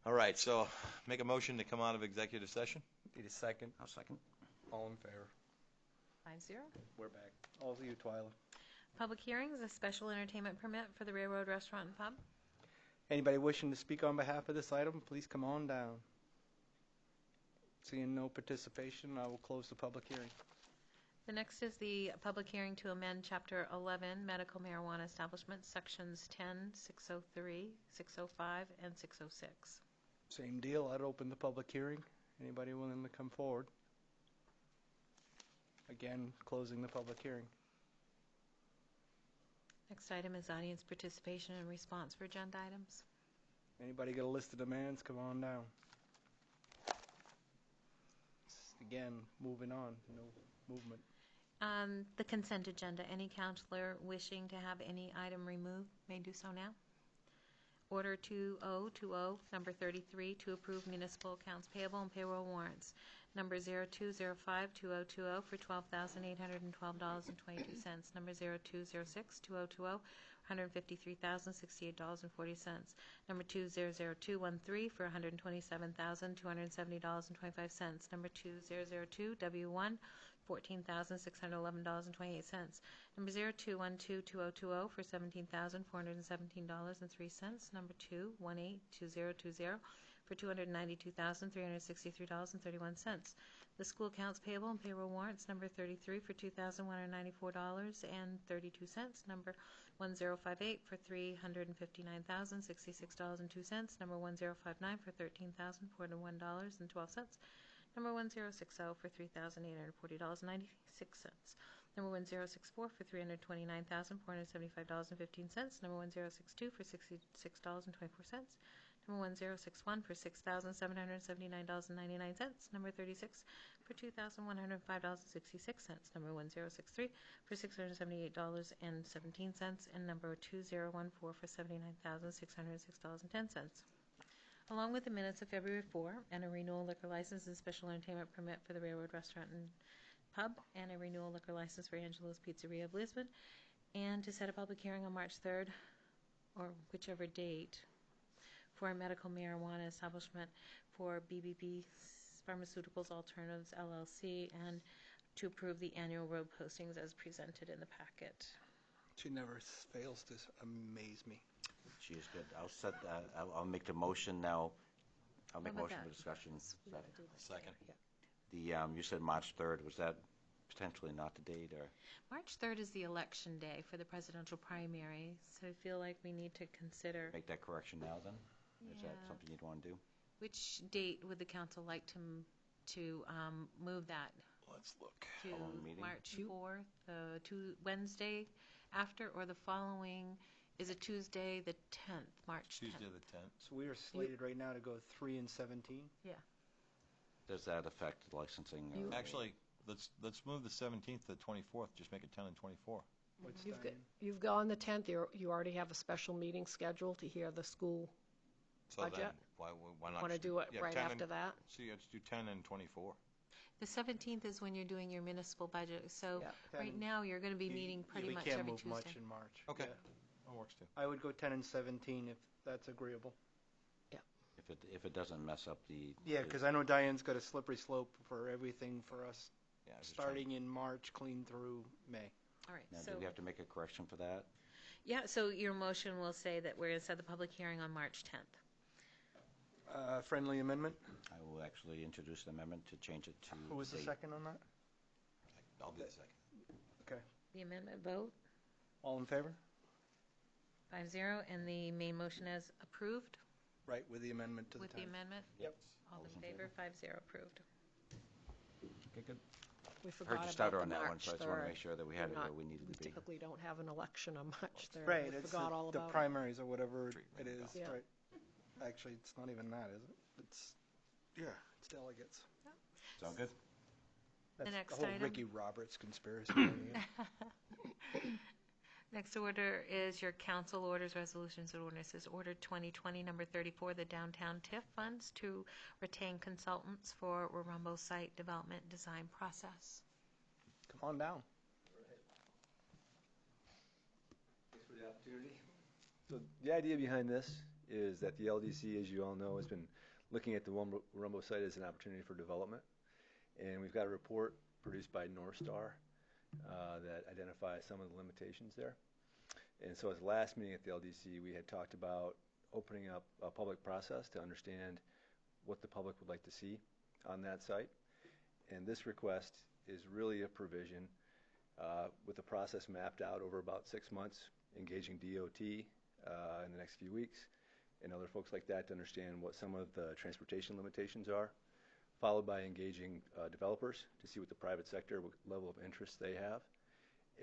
All right, so make a motion to come out of executive session. Need a second? I'll second. All in favor? 5-0. We're back. All of you, Twilight. Public hearings, a special entertainment permit for the Railroad Restaurant and Pub. Anybody wishing to speak on behalf of this item, please come on down. Seeing no participation, I will close the public hearing. The next is the public hearing to amend Chapter 11, Medical Marijuana Establishments, Sections 10, 603, 605, and 606. Same deal. I'd open the public hearing. Anybody willing to come forward? Again, closing the public hearing. Next item is audience participation and response for agenda items. Anybody got a list of demands? Come on down. Again, moving on. No movement. The consent agenda. Any counselor wishing to have any item removed may do so now. Order 2020, number 33, to approve municipal accounts payable and payroll warrants. Number 0205-2020 for $12,812.22. Number 0206-2020, $153,068.40. Number 200213 for $127,270.25. Number 2002W1, $14,611.28. Number 0212-2020 for $17,417.03. Number 218-2020 for $292,363.31. The school accounts payable and payroll warrants, number 33 for $2,194.32. Number 1058 for $359,066.02. Number 1059 for $13,401.12. Number 1060 for $3,840.96. Number 1064 for $329,475.15. Number 1062 for $66.24. Number 1061 for $6,779.99. Number 36 for $2,105.66. Number 1063 for $678.17. And number 2014 for $79,606.10. Along with the minutes of February 4 and a renewal liquor license and special entertainment permit for the Railroad Restaurant and Pub and a renewal liquor license for Angelo's Pizzeria of Lisbon, and to set a public hearing on March 3rd or whichever date for a medical marijuana establishment for BBB Pharmaceuticals Alternatives LLC, and to approve the annual road postings as presented in the packet. She never fails to amaze me. She is good. I'll make the motion now. I'll make a motion for that? discussion. Second. Yeah. You said March 3rd. Was that potentially not the date, or? March 3rd is the election day for the presidential primary, so I feel like we need to consider Make that correction now, then? Is that Yeah. something you'd want to do? which date would the council like to move that Let's look. to Following meeting? March 4th, Wednesday after, or the following is a Tuesday, the 10th, March 10th. Tuesday the 10th. So we are slated right now to go 3 and 17. Yeah. Does that affect licensing? or- Actually, let's move the 17th to the 24th. Just make it 10 and 24. What's You've got on the 10th, you already have a special meeting scheduled to hear the school. So Budget? then, why not? Want to do it right 10 after that? See, let's do 10 and 24. The 17th is when you're doing your municipal budget, so Yeah. right now you're going to be meeting pretty much every We can't Tuesday. move much in March. Okay. Yeah. That works too. I would go 10 and 17 if that's agreeable. If it doesn't mess up the... Yeah, because I know Diane's got a slippery slope for everything for us, Yeah, I was just starting in March, clean through May. All right, Now, do so we have to make a correction for that? yeah, so your motion will say that we're going to set the public hearing on March 10th. Friendly amendment? I will actually introduce an amendment to change it to... Who was the date. second on that? I'll do the second. Okay. The amendment vote, All in favor? 5-0, and the main motion as approved Right, with the amendment to the with the 10th. amendment. Yep. All those in in favor, 5-0 approved. Okay, good. We I forgot heard you about started the on that one, March so I just want to 3rd. make sure that we had it We're where not- we needed We to be. typically don't have an election on March 3rd. Right, We it's forgot all the about it. primaries or whatever Treatment it is, Yeah. right? Actually, it's not even that, is it? It's delegates. Sound good? That's next the whole item. Ricky Roberts conspiracy. Again. Next order is your council orders, resolutions, and ordinances. Order 2020, number 34, the downtown TIF funds to retain consultants for Warumbo site development design process. Come on down. Thanks for the opportunity. So the idea behind this is that the LDC, as you all know, has been looking at the Rumbo site as an opportunity for development. And we've got a report produced by North Star that identifies some of the limitations there. And so at the last meeting at the LDC, we had talked about opening up a public process to understand what the public would like to see on that site. And this request is really a provision with the process mapped out over about 6 months, engaging DOT in the next few weeks and other folks like that to understand what some of the transportation limitations are, followed by engaging developers to see what the private sector level of interest they have.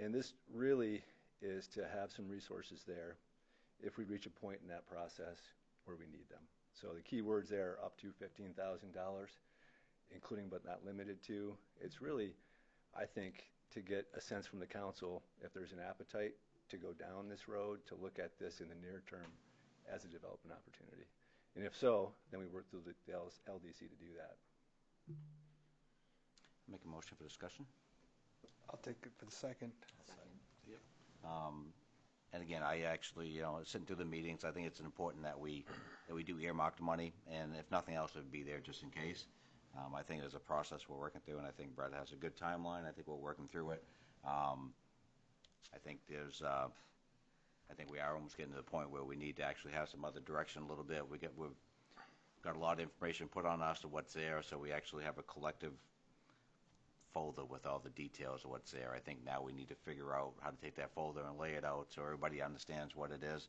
And this really is to have some resources there if we reach a point in that process where we need them. So the key words there are up to $15,000, including but not limited to. It's really, I think, to get a sense from the council if there's an appetite to go down this road, to look at this in the near term as a development opportunity. And if so, then we work through the LDC to do that. Make a motion for discussion. I'll take it for the second. And again, I actually, sitting through the meetings, I think it's important that we do earmark the money, and if nothing else, it would be there just in case. I think there's a process we're working through, and I think Brett has a good timeline. I think we're working through it. I think we are almost getting to the point where we need to actually have some other direction a little bit. We've got a lot of information put on us of what's there, so we actually have a collective folder with all the details of what's there. I think now we need to figure out how to take that folder and lay it out so everybody understands what it is.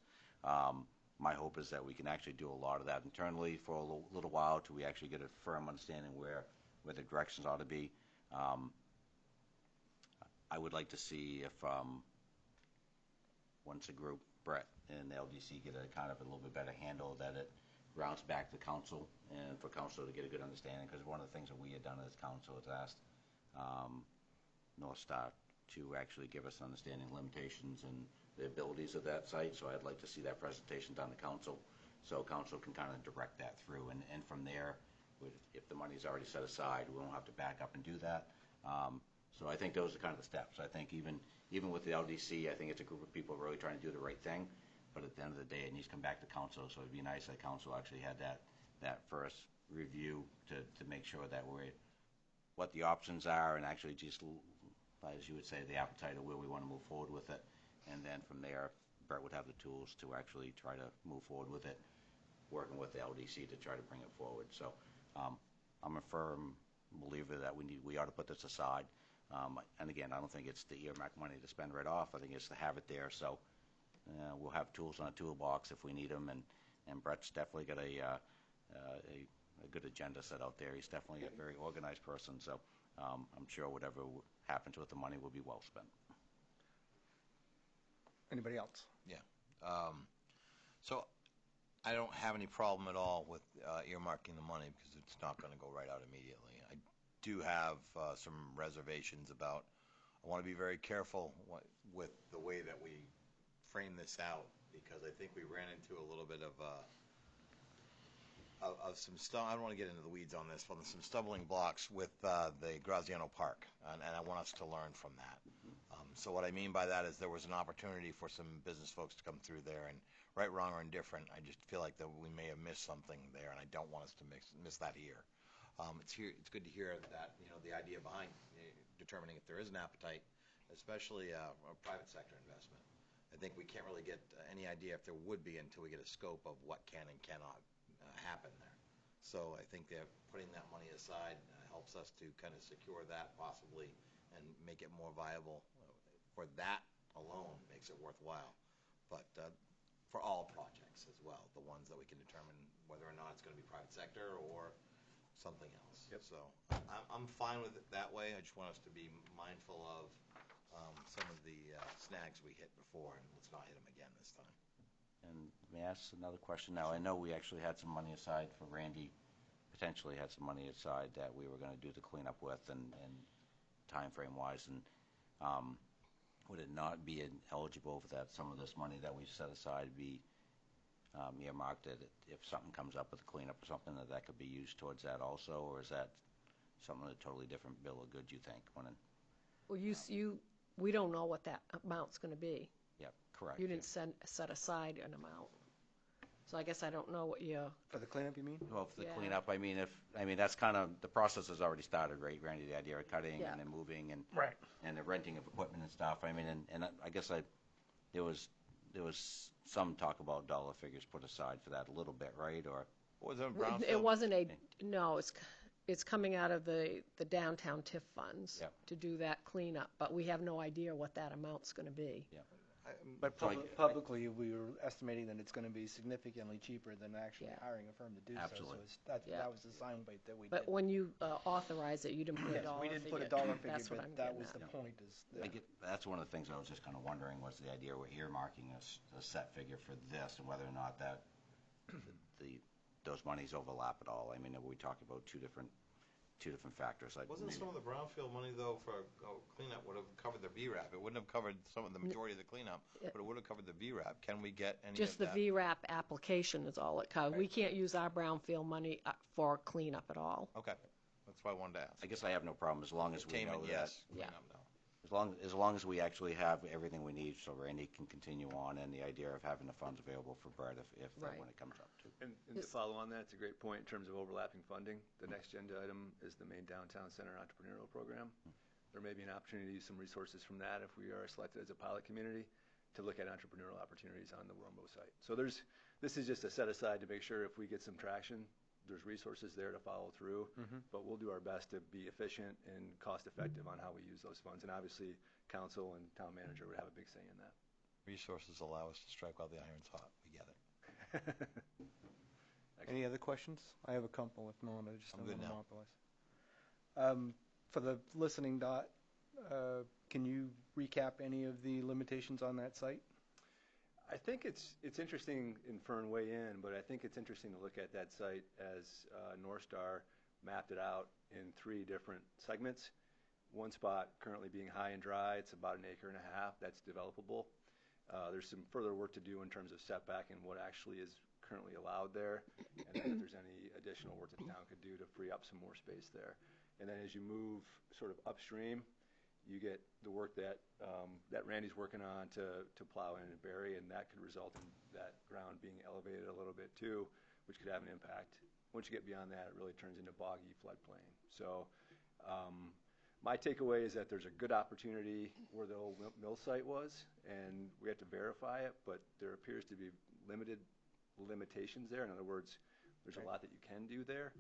My hope is that we can actually do a lot of that internally for a little while till we actually get a firm understanding where the directions ought to be. I would like to see if once a group, Brett and the LDC, get a kind of a little bit better handle, that it rounds back to council, and for council to get a good understanding, because one of the things that we had done as council is asked North Star to actually give us understanding limitations and the abilities of that site. So I'd like to see that presentation done to council, so council can kind of direct that through, and from there, if the money's already set aside, we won't have to back up and do that. So I think those are kind of the steps. I think even with the LDC, I think it's a group of people really trying to do the right thing, but at the end of the day, it needs to come back to council. So it'd be nice that council actually had that first review to make sure that what the options are, and actually just, as you would say, the appetite of where we want to move forward with it. And then from there, Brett would have the tools to actually try to move forward with it, working with the LDC to try to bring it forward. So I'm a firm believer that we ought to put this aside. And again, I don't think it's the earmark money to spend right off. I think it's to have it there. So we'll have tools in a toolbox if we need them. And Brett's definitely got a good agenda set out there. He's definitely a very organized person. So I'm sure whatever happens with the money will be well spent. Anybody else? Yeah. So I don't have any problem at all with earmarking the money, because it's not going to go right out immediately. I do have some reservations about, I want to be very careful with the way that we frame this out, because I think we ran into a little bit of some I don't want to get into the weeds on this, but some stumbling blocks with the Graziano Park, and I want us to learn from that. So what I mean by that is there was an opportunity for some business folks to come through there, and right, wrong, or indifferent, I just feel like that we may have missed something there, and I don't want us to miss that here. It's good to hear that, the idea behind determining if there is an appetite, especially a private sector investment. I think we can't really get any idea if there would be until we get a scope of what can and cannot happen there. So I think that putting that money aside helps us to kind of secure that possibly and make it more viable. For that alone makes it worthwhile. But for all projects as well, the ones that we can determine whether or not it's going to be private sector or something else. Yep. So I'm fine with it that way. I just want us to be mindful of some of the snags we hit before, and let's not hit them again this time. And may I ask another question now? I know we actually had some money aside for Randy, potentially had some money aside that we were going to do the cleanup with, and time frame wise, and would it not be eligible for that, some of this money that we set aside be earmarked, that if something comes up with a cleanup or something, that could be used towards that also, or is that something a totally different bill of goods, you think? Well, we don't know what that amount's going to be. Yeah, correct. You didn't set aside an amount. So I guess I don't know what you, For the cleanup, you mean? Well, for the Yeah. cleanup, I mean, that's kind of, the process has already started, right, Randy? The idea of cutting Yeah. and then moving and Right. the renting of equipment and stuff. I mean, and I guess there was some talk about dollar figures put aside for that a little bit, right? Or Was it Brownfield? it wasn't no, it's coming out of the downtown TIF funds Yep. to do that cleanup, but we have no idea what that amount's going to be. But So publicly, we were estimating that it's going to be significantly cheaper than actually Yeah. hiring a firm to do Absolutely. so. So Yeah. that was the sign bite that we But did. when you authorize it, you didn't put a Yes, dollar we figure. didn't put a dollar figure, That's what but I'm that getting was at. the point. Is that's one of the things I was just kind of wondering was the idea we're earmarking a set figure for this and whether or not that those monies overlap at all. I mean, we talk about two different factors. Wasn't some of the brownfield money, though, for cleanup would have covered the VRAP? It wouldn't have covered some of the majority of the cleanup, but it would have covered the VRAP. Can we get any Just of the that? VRAP application is all it covers. We can't use our brownfield money for cleanup at all. Okay, that's why I wanted to ask. I guess I have no problem as long as we know Containment, that. yes. Yeah. Cleanup, no. As long as we actually have everything we need, so Randy can continue on, and the idea of having the funds available for Brett if Right. when it comes up to. And to follow on that, it's a great point in terms of overlapping funding. The next agenda item is the main downtown center entrepreneurial program. There may be an opportunity to use some resources from that if we are selected as a pilot community to look at entrepreneurial opportunities on the Warumbo site. So this is just a set aside to make sure if we get some traction, there's resources there to follow through, but we'll do our best to be efficient and cost effective on how we use those funds. And obviously, council and town manager would have a big say in that. Resources allow us to strike while the iron's hot. We get it. Any other questions? I have a couple. If not, I just I'm don't good want to now. monopolize. For the listening dot, can you recap any of the limitations on that site? I think it's interesting, in Fern weigh in, but I think it's interesting to look at that site as North Star mapped it out in 3 different segments. One spot currently being high and dry, it's about 1.5 acres. That's developable. There's some further work to do in terms of setback and what actually is currently allowed there, and then if there's any additional work that the town could do to free up some more space there. And then as you move sort of upstream, you get the work that Randy's working on to plow in and bury, and that could result in that ground being elevated a little bit too, which could have an impact. Once you get beyond that, it really turns into boggy floodplain. So my takeaway is that there's a good opportunity where the old mill site was, and we have to verify it, but there appears to be limitations there. In other words, there's a lot that you can do there.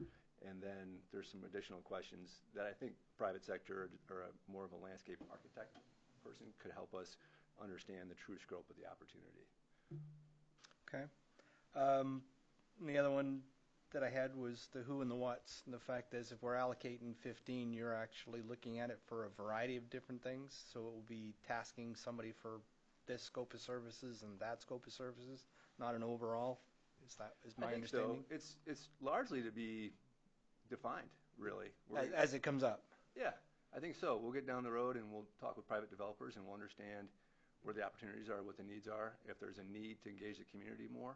And then there's some additional questions that I think private sector or more of a landscape architect person could help us understand the true scope of the opportunity. Okay. The other one that I had was the who and the what's. And the fact is, if we're allocating 15, you're actually looking at it for a variety of different things. So it will be tasking somebody for this scope of services and that scope of services, not an overall. Is my understanding? So. It's largely to be defined, really. As it comes up. Yeah, I think so. We'll get down the road and we'll talk with private developers and we'll understand where the opportunities are, what the needs are, if there's a need to engage the community more,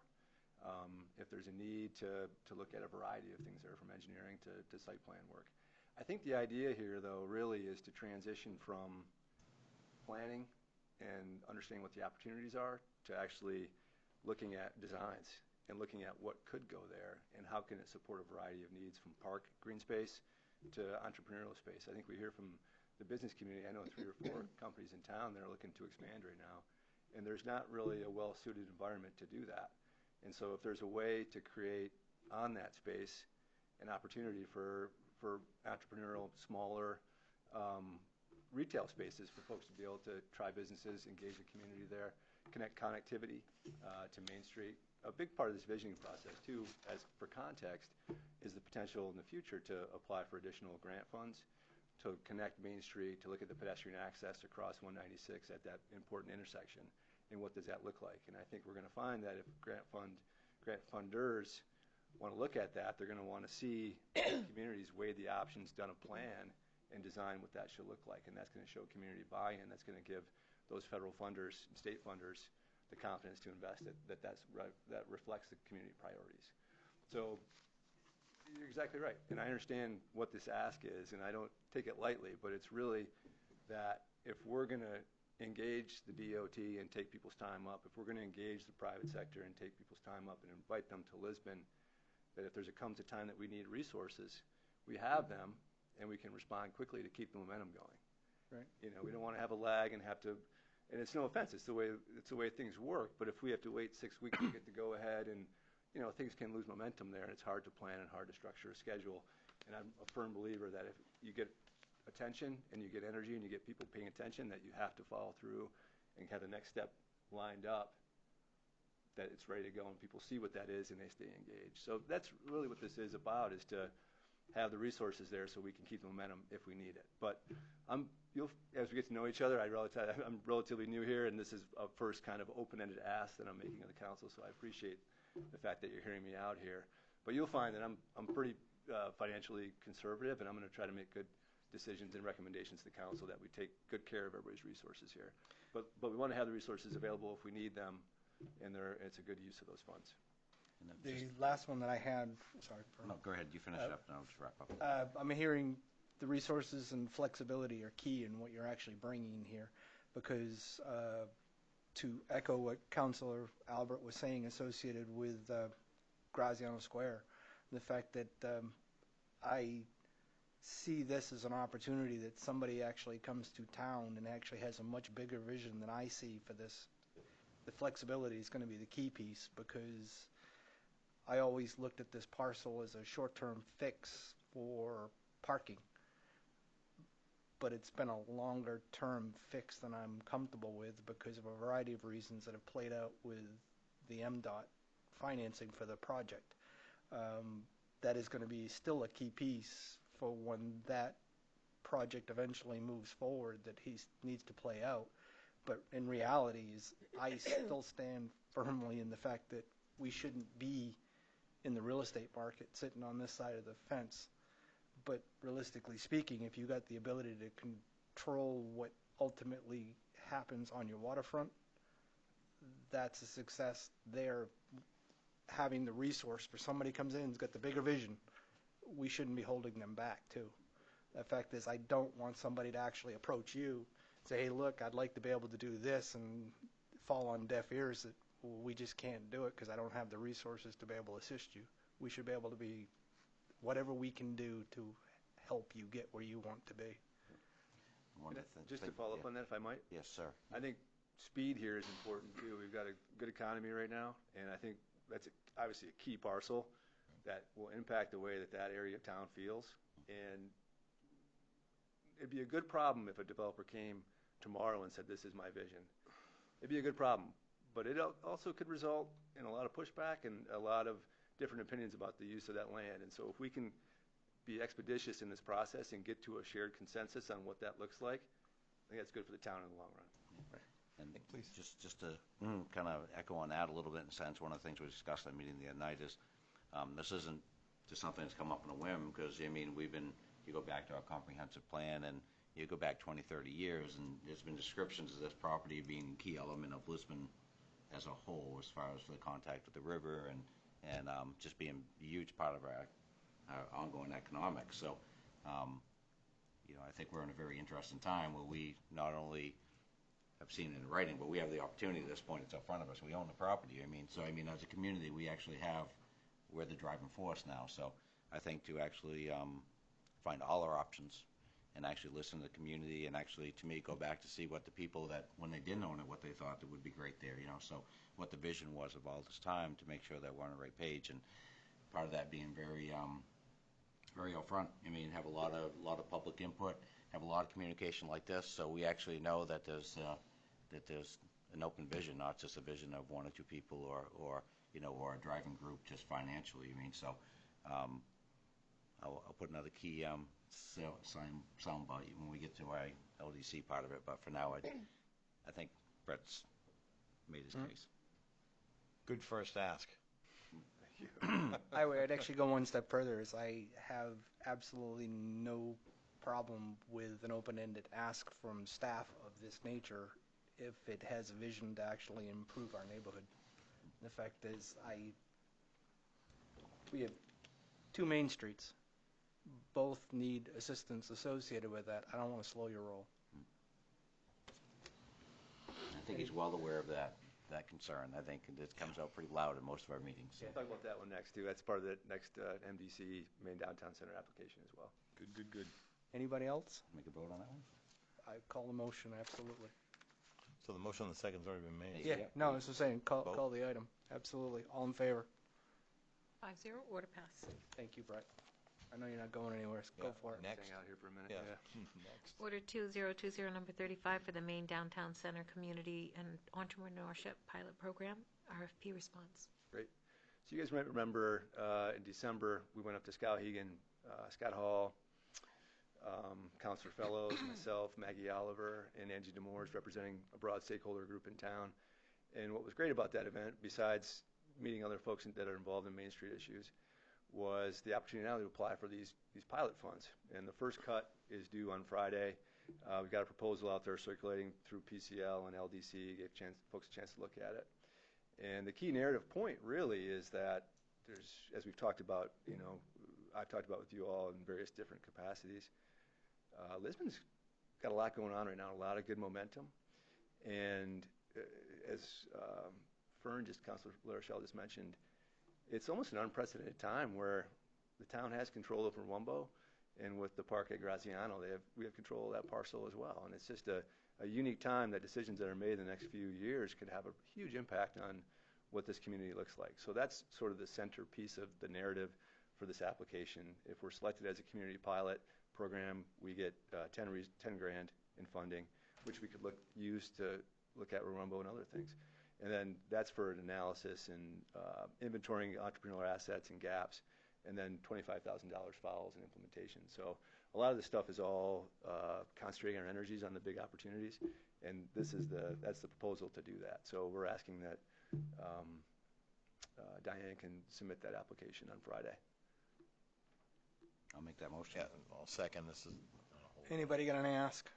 if there's a need to look at a variety of things there from engineering to site plan work. I think the idea here, though, really is to transition from planning and understanding what the opportunities are to actually looking at designs and looking at what could go there and how can it support a variety of needs from park, green space, to entrepreneurial space. I think we hear from the business community, I know 3 or 4 companies in town that are looking to expand right now, and there's not really a well-suited environment to do that. And so if there's a way to create on that space an opportunity for entrepreneurial, smaller retail spaces for folks to be able to try businesses, engage the community there, connect connectivity to Main Street. A big part of this visioning process, too, as for context, is the potential in the future to apply for additional grant funds, to connect Main Street, to look at the pedestrian access across 196 at that important intersection, and what does that look like. And I think we're going to find that if grant funders want to look at that, they're going to want to see communities weigh the options, done a plan, and design what that should look like. And that's going to show community buy-in. That's going to give those federal funders and state funders the confidence to invest that reflects the community priorities. So you're exactly right. And I understand what this ask is, and I don't take it lightly, but it's really that if we're going to engage the DOT and take people's time up, if we're going to engage the private sector and take people's time up and invite them to Lisbon, that if comes a time that we need resources, we have them and we can respond quickly to keep the momentum going. Right. You know, we don't want to have a lag and have to, and it's no offense, it's the way things work, but if we have to wait 6 weeks to get to go ahead, and you know, things can lose momentum there, and it's hard to plan and hard to structure a schedule. And I'm a firm believer that if you get attention and you get energy and you get people paying attention, that you have to follow through and have the next step lined up, that it's ready to go and people see what that is and they stay engaged. So that's really what this is about, is to have the resources there so we can keep the momentum if we need it. But as we get to know each other, I'm relatively new here, and this is a first kind of open-ended ask that I'm making of the council, so I appreciate the fact that you're hearing me out here. But you'll find that I'm pretty financially conservative, and I'm going to try to make good decisions and recommendations to the council that we take good care of everybody's resources here. But we want to have the resources available if we need them, and it's a good use of those funds. The last one that I had, sorry. No, go ahead. You finish up, and I'll just wrap up. I'm hearing the resources and flexibility are key in what you're actually bringing here, because to echo what Councilor Albert was saying associated with Graziano Square, the fact that I see this as an opportunity that somebody actually comes to town and actually has a much bigger vision than I see for this. The flexibility is going to be the key piece, because I always looked at this parcel as a short-term fix for parking, but it's been a longer-term fix than I'm comfortable with because of a variety of reasons that have played out with the MDOT financing for the project. That is going to be still a key piece for when that project eventually moves forward, that he needs to play out. But in reality, I still stand firmly in the fact that we shouldn't be in the real estate market sitting on this side of the fence. But realistically speaking, if you got the ability to control what ultimately happens on your waterfront, that's a success there. Having the resource for somebody comes in, has got the bigger vision, we shouldn't be holding them back too. The fact is, I don't want somebody to actually approach you, say, hey, look, I'd like to be able to do this, and fall on deaf ears that, well, we just can't do it because I don't have the resources to be able to assist you. We should be able to be whatever we can do to help you get where you want to be. Just to follow up on that, if I might. Yes, sir. I think speed here is important too. We've got a good economy right now, and I think that's obviously a key parcel that will impact the way that area of town feels. And it'd be a good problem if a developer came tomorrow and said, this is my vision. It'd be a good problem, but it also could result in a lot of pushback and a lot of different opinions about the use of that land. And so if we can be expeditious in this process and get to a shared consensus on what that looks like, I think that's good for the town in the long run. And just to kind of echo on that a little bit, in a sense, one of the things we discussed at the meeting the other night is this isn't just something that's come up on a whim, because, I mean, you go back to our comprehensive plan, and you go back 20, 30 years, and there's been descriptions of this property being a key element of Lisbon as a whole, as far as the contact with the river and just being a huge part of our ongoing economics. So, I think we're in a very interesting time where we not only have seen it in writing, but we have the opportunity at this point. It's up front of us. We own the property. As a community, we actually we're the driving force now. So I think to actually find all our options and actually listen to the community, and actually, to me, go back to see what the people that, when they didn't own it, what they thought that would be great there, so what the vision was of all this time, to make sure that we're on the right page. And part of that being very very upfront. Have a lot of public input, have a lot of communication like this, so we actually know that there's an open vision, not just a vision of one or two people or a driving group just financially. I'll put another key sound bite when we get to our LDC part of it, but for now, I think Brett's made his case. Good first ask. I would actually go one step further, is I have absolutely no problem with an open-ended ask from staff of this nature if it has a vision to actually improve our neighborhood. The fact is, we have two main streets. Both need assistance associated with that. I don't want to slow your roll. think he's well aware of that concern. I think it comes out pretty loud in most of our meetings. So. Yeah, talk about that one next, too. That's part of the next MDC, Main Downtown Center application as well. Good. Anybody else? Make a vote on that one? I call the motion, absolutely. So the motion on the second's already been made. Yeah, no, I was just saying, call the item. Absolutely. All in favor? 5-0, order pass. Thank you, Brett. I know you're not going anywhere, so go for it. Next. Hang out here for a minute. Yeah. Next. Order 2020, number 35, for the Maine Downtown Center Community and Entrepreneurship Pilot Program, RFP response. Great. So you guys might remember in December, we went up to Skowhegan, Scott Hall, Counselor Fellows, myself, Maggie Oliver, and Angie Demores, representing a broad stakeholder group in town. And what was great about that event, besides meeting other folks that are involved in Main Street issues, was the opportunity now to apply for these pilot funds. And the first cut is due on Friday. We've got a proposal out there circulating through PCL and LDC, gave folks a chance to look at it. And the key narrative point really is that there's, as we've talked about, I've talked about with you all in various different capacities, Lisbon's got a lot going on right now, a lot of good momentum. And as Councilor Larochelle just mentioned, it's almost an unprecedented time where the town has control over Wumbo, and with the park at Graziano, we have control of that parcel as well. And it's just a unique time that decisions that are made in the next few years could have a huge impact on what this community looks like. So that's sort of the centerpiece of the narrative for this application. If we're selected as a community pilot program, we get 10 grand in funding, which we could use to look at Wumbo and other things. And then that's for an analysis and inventorying entrepreneurial assets and gaps, and then $25,000 follows in implementation. So a lot of this stuff is all concentrating our energies on the big opportunities, and that's the proposal to do that. So we're asking that Diane can submit that application on Friday. I'll make that motion. Yeah, I'll second. This is Anybody got any ask?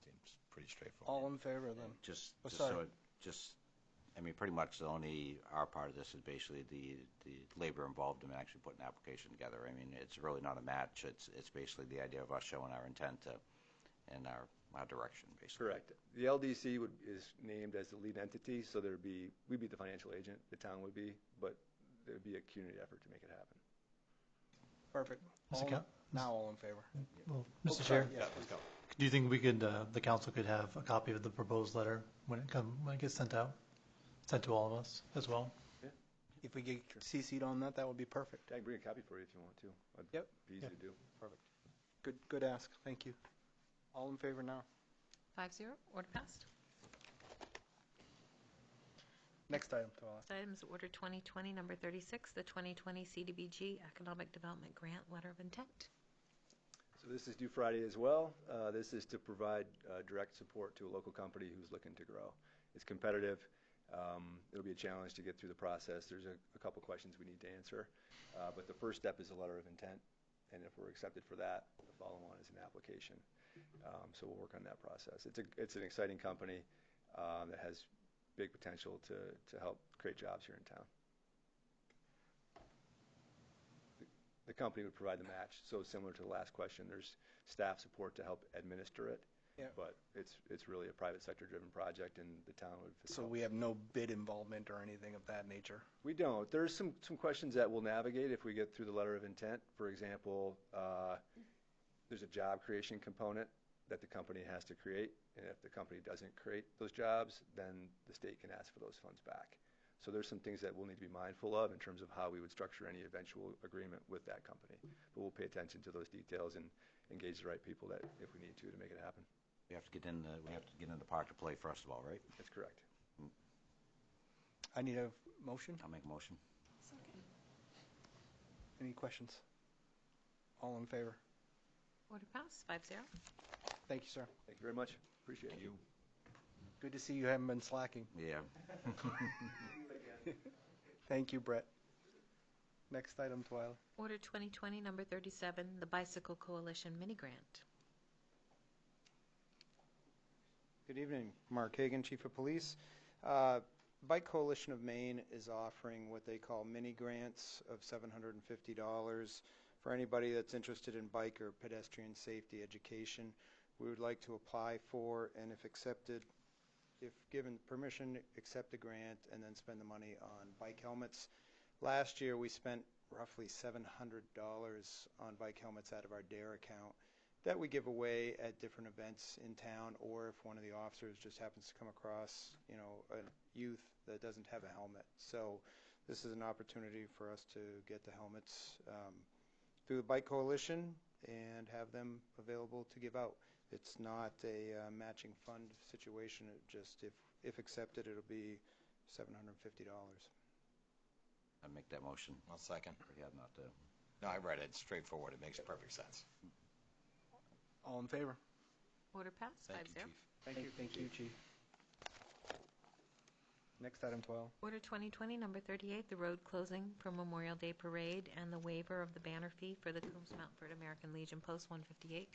seems pretty straightforward. All in favor then? Pretty much our part of this is basically the labor involved in actually putting an application together. I mean, it's really not a match. It's basically the idea of us showing our intent and our direction, basically. Correct. The LDC is named as the lead entity, so we'd be the financial agent, the town would be, but there would be a community effort to make it happen. Perfect. Now all in favor? Well, Mr. Chair, Yeah, let's go. do you think the council could have a copy of the proposed letter when it gets sent out? Sent to all of us as well? If we get CC'd on that would be perfect. I can bring a copy for you if you want to. Yep. Be easy to do. Perfect. Good ask. Thank you. All in favor now? 5-0, order passed. Next item, Twilight. Next item is order 2020, number 36, the 2020 CDBG Economic Development Grant Letter of Intent. So this is due Friday as well. This is to provide direct support to a local company who's looking to grow. It's competitive. It'll be a challenge to get through the process. There's a couple questions we need to answer. But the first step is a letter of intent. And if we're accepted for that, the follow-on is an application. So we'll work on that process. It's an exciting company that has big potential to help create jobs here in town. The company would provide the match. So similar to the last question, there's staff support to help administer it. Yeah. But it's really a private sector driven project, and the town would. So we have no bid involvement or anything of that nature? We don't. There's some questions that we'll navigate if we get through the letter of intent. For example, there's a job creation component that the company has to create, and if the company doesn't create those jobs, then the state can ask for those funds back. So there's some things that we'll need to be mindful of in terms of how we would structure any eventual agreement with that company. But we'll pay attention to those details and engage the right people that if we need to make it happen. We have to get in the park to play first of all, right? That's correct. I need a motion. I'll make a motion. Any questions? All in favor? Order passed, 5-0. Thank you, sir. Thank you very much. Appreciate it. Good to see you haven't been slacking. Yeah. Thank you, Brett. Next item, Twilight. Order 2020, number 37, the Bicycle Coalition Mini Grant. Good evening, Mark Hagan, Chief of Police. Bike Coalition of Maine is offering what they call mini grants of $750 for anybody that's interested in bike or pedestrian safety education. We would like to apply for, and if accepted, if given permission, accept the grant and then spend the money on bike helmets. Last year, we spent roughly $700 on bike helmets out of our DARE account that we give away at different events in town, or if one of the officers just happens to come across, a youth that doesn't have a helmet. So this is an opportunity for us to get the helmets through the Bike Coalition and have them available to give out. It's not a matching fund situation. It just, if accepted, it'll be $750. I'd make that motion. I'll second. Yeah, not to. No, I read it. It's straightforward. It makes perfect sense. All in favor? Order passed, Thank 5-0. you, Chief. Thank you, Chief. Next item 12. Order 2020, number 38, the road closing for Memorial Day Parade and the waiver of the banner fee for the Coombs Mountford American Legion Post 158.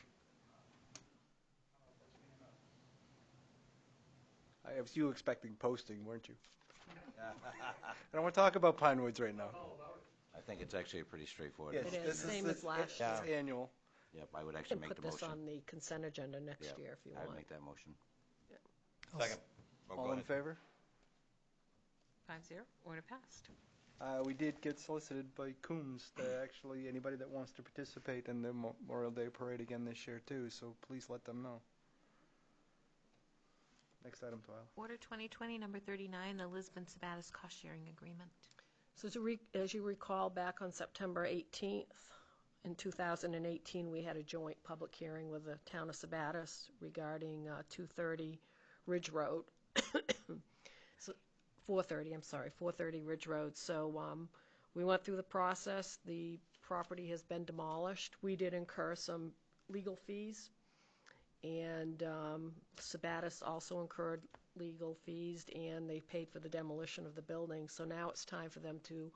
I was you expecting posting, weren't you? I don't want to talk about Pine Woods right now. I think it's actually pretty straightforward. Yes, It is, this same as last year. It's annual. Yep, I would You actually can make put the this motion. on the consent agenda next Yep, year if you I would want. make that motion. Second. Oh, go All in ahead. favor? 5-0. Order passed. We did get solicited by Coombs to actually, anybody that wants to participate in the Memorial Day Parade again this year too, so please let them know. Next item 12. Order 2020, number 39, the Lisbon Sabatis cost-sharing agreement. So as you recall, back on September 18th, in 2018, we had a joint public hearing with the town of Sabatis regarding 230 Ridge Road. So 430 Ridge Road. So we went through the process. The property has been demolished. We did incur some legal fees, and Sabatis also incurred legal fees, and they paid for the demolition of the building. So now it's time for them to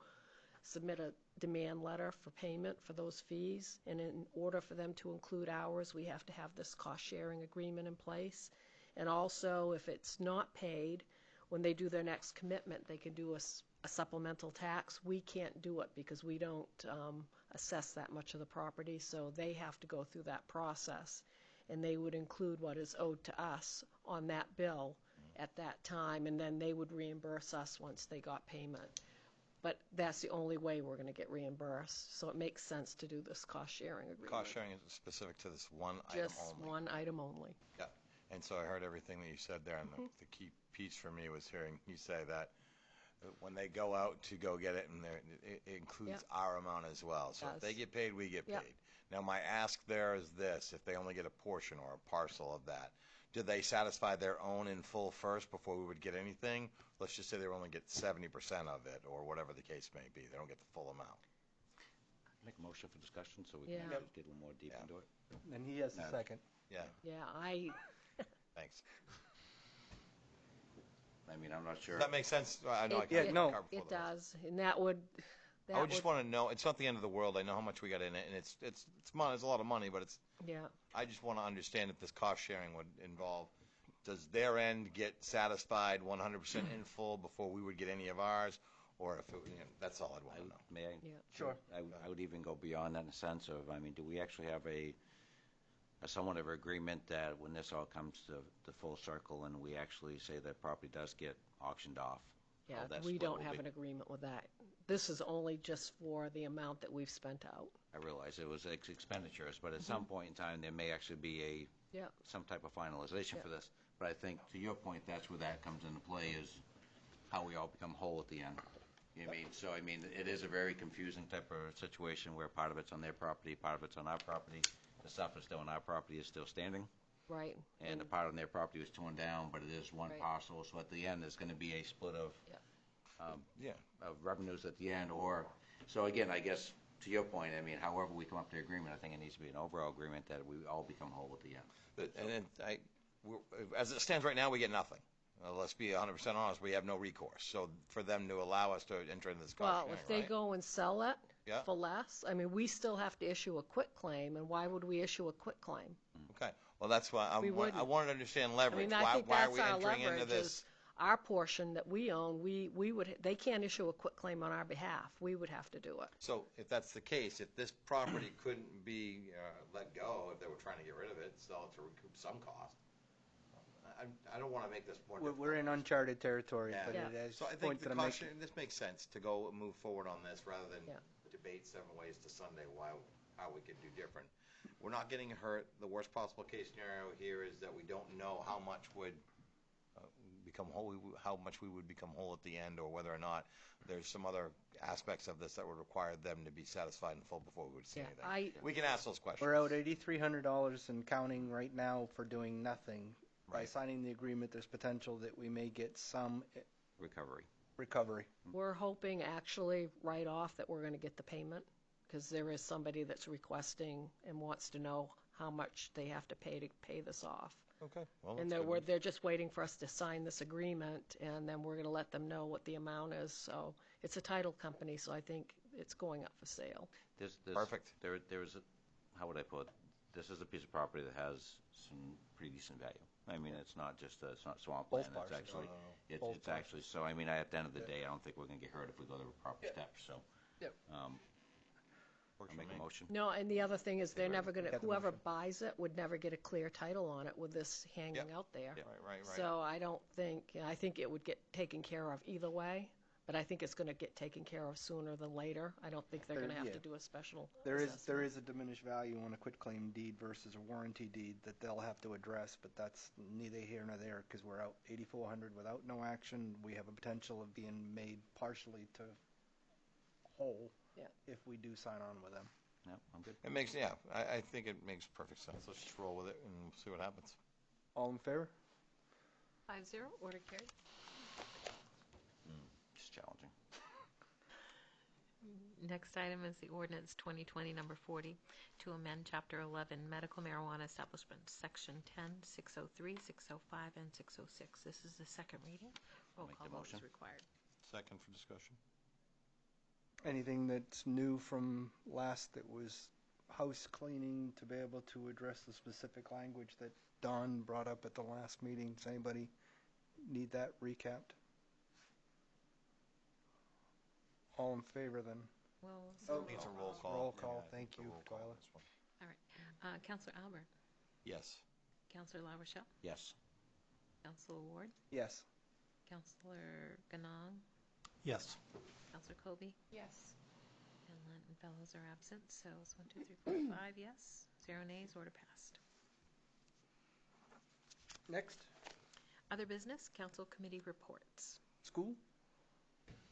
submit a demand letter for payment for those fees, and in order for them to include ours, we have to have this cost-sharing agreement in place. And also, if it's not paid, when they do their next commitment, they can do a supplemental tax. We can't do it because we don't assess that much of the property, so they have to go through that process. And they would include what is owed to us on that bill at that time, and then they would reimburse us once they got payment. But that's the only way we're going to get reimbursed, so it makes sense to do this cost-sharing agreement. Cost sharing is specific to this one item Just only. one item only. Yeah. And so I heard everything that you said there, and the key piece for me was hearing you say that when they go out to go get it, and it includes our amount as well. So if they get paid, we get paid. Now my ask there is this: if they only get a portion or a parcel of that, do they satisfy their own in full first before we would get anything? Let's just say they only get 70% of it, or whatever the case may be. They don't get the full amount. Make a motion for discussion so we Yeah. can actually get a little more deep into it. And he has a second. Yeah. Yeah, Thanks. I mean, I'm not sure. Does that make sense? I know I It- can't no. cover for it those. does, and that would, I would just want to know. It's not the end of the world. I know how much we got in it, and it's money. It's a lot of money, but it's. yeah. I just want to understand if this cost sharing would involve. Does their end get satisfied 100% in full before we would get any of ours, or if it, that's all I'd want to know. May I? Yeah. Sure. I would even go beyond that in the sense of, I mean, do we actually have a somewhat of an agreement that when this all comes to the full circle and we actually say that property does get auctioned off? Yeah, how that we split don't will have be? an agreement with that. This is only just for the amount that we've spent out. I realize it was expenditures, but at some point in time, there may actually be Yeah. some type of finalization for this. But I think, to your point, that's where that comes into play, is how we all become whole at the end. You know what I mean? So, I mean, it is a very confusing type of situation where part of it's on their property, part of it's on our property. The stuff that's still on our property is still standing, Right. and the part on their property was torn down, but it is one Right. parcel. So at the end, there's going to be a split of Yeah. of revenues at the end, or, so again, I guess, to your point, I mean, however we come up to agreement, I think it needs to be an overall agreement that we all become whole at the end. And then as it stands right now, we get nothing. Let's be 100% honest. We have no recourse. So for them to allow us to enter into this cost Well, sharing, if they right? go and sell it Yeah. for less, I mean, we still have to issue a quit claim, and why would we issue a quit claim? Okay. Well, that's why We I wouldn't. wanted to understand I leverage. mean, I think why are that's we our entering into leverage, this? is our portion that we own, we would, they can't issue a quit claim on our behalf. We would have to do it. So if that's the case, if this property couldn't be let go, if they were trying to get rid of it, sell it to recoup some cost, I don't want to make this more We're difficult. in uncharted territory, Yeah. but Yeah. it has So I think points the that I'm caution, making. this makes sense to go move forward on this rather than Yeah. debate 7 ways to Sunday how we could do different. We're not getting hurt. The worst possible case scenario here is that we don't know how much would become whole, how much we would become whole at the end, or whether or not there's some other aspects of this that would require them to be satisfied in full before we would say Yeah, anything. We can ask those questions. We're out $8,300 and counting right now for doing nothing. By Right. signing the agreement, there's potential that we may get some Recovery. recovery. We're hoping actually right off that we're going to get the payment, because there is somebody that's requesting and wants to know how much they have to pay this off. Okay. Well, And that's good. they're just waiting for us to sign this agreement, and then we're going to let them know what the amount is. So it's a title company, so I think it's going up for sale. There's, Perfect. There's how would I put it? This is a piece of property that has some pretty decent value. I mean, it's not swampland. Both parts. It's actually, Both it's parts. actually, so I mean, at the end of the day, I don't think we're going to get hurt if we go the proper steps, so. Yep. I'll make a motion. No, and the other thing is they're never going to, got the whoever motion. buys it would never get a clear title on it with this hanging Yep. out there. Right. So I think it would get taken care of either way, but I think it's going to get taken care of sooner than later. I don't think they're going to have to do a special There assessment. is a diminished value on a quitclaim deed versus a warranty deed that they'll have to address, but that's neither here nor there because we're out $8,400 without no action. We have a potential of being made partially to whole if we do sign on with them. No, I'm good. It makes, yeah, I think it makes perfect sense. Let's just roll with it and see what happens. All in favor? 5-0, order carried. It's challenging. Next item is the ordinance 2020 number 40 to amend Chapter 11 medical marijuana establishments, Section 10, 603, 605, and 606. This is the second reading. Roll Make call the vote motion. is required. Second for discussion. Anything that's new from last that was house cleaning to be able to address the specific language that Don brought up at the last meeting? Does anybody need that recapped? All in favor then? Well, Needs a roll call. Roll call, Yeah, I thank think you, a roll call Twyla. on this one. all right. Counselor Albert, Yes. Counselor LaRochelle, Yes. Counselor Ward, Yes. Counselor Ganong, Yes. Counselor Kobe, Yes. and Lent and Fellows are absent. So it's 1, 2, 3, 4, 5 yes, 0 nays. Order passed. Next, Other business, council committee reports. school?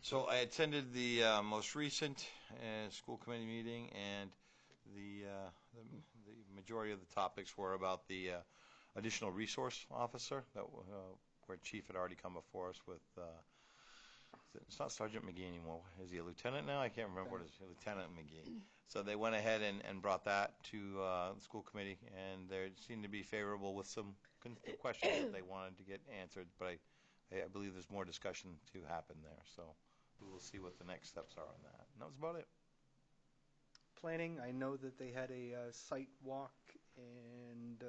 So I attended the most recent school committee meeting, and the majority of the topics were about the additional resource officer that where Chief had already come before us with. It's not Sergeant McGee anymore. Is he a lieutenant now? I can't remember what it is. Lieutenant McGee. So they went ahead and brought that to the school committee, and they seemed to be favorable with some questions that they wanted to get answered. But I believe there's more discussion to happen there. So we will see what the next steps are on that. And that was about it. Planning, I know that they had a site walk and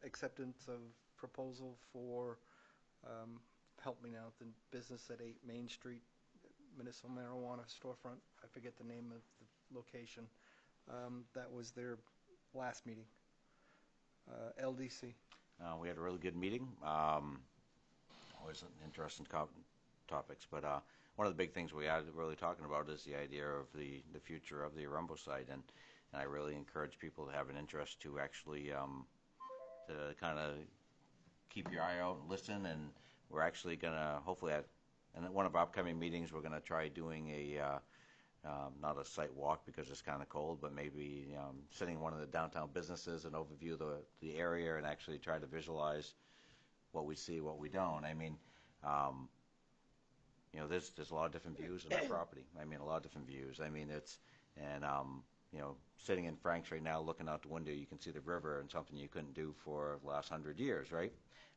acceptance of proposal for, help me now, the business at 8 Main Street, Municipal Marijuana Storefront. I forget the name of the location. That was their last meeting. LDC. We had a really good meeting. Always interesting topics, but one of the big things we had really talking about is the idea of the future of the Arumbo site, and I really encourage people to have an interest to actually to kind of keep your eye out and listen, and we're actually going to hopefully at one of our upcoming meetings we're going to try doing a not a site walk because it's kind of cold, but maybe sitting in one of the downtown businesses and overview the area and actually try to visualize what we see, what we don't. I mean, there's a lot of different views of that property. I mean, a lot of different views. I mean, sitting in Frank's right now, looking out the window, you can see the river, and something you couldn't do for the last 100 years, right?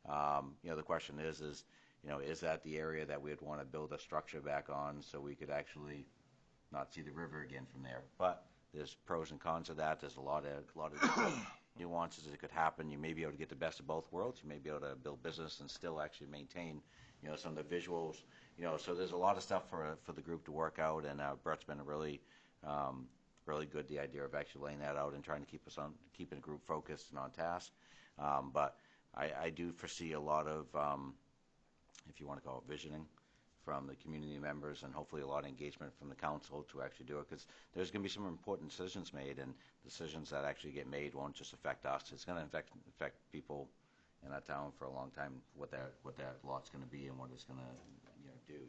The question is that the area that we'd want to build a structure back on so we could actually not see the river again from there? But there's pros and cons of that. There's a lot of different nuances that could happen. You may be able to get the best of both worlds. You may be able to build business and still actually maintain, some of the visuals. So there's a lot of stuff for the group to work out, and Brett's been really good. The idea of actually laying that out and trying to keeping the group focused and on task. But I do foresee a lot of, if you want to call it visioning, from the community members, and hopefully a lot of engagement from the council to actually do it, because there's going to be some important decisions made, and decisions that actually get made won't just affect us. It's going to affect people in our town for a long time, what that lot's going to be and what it's going to do.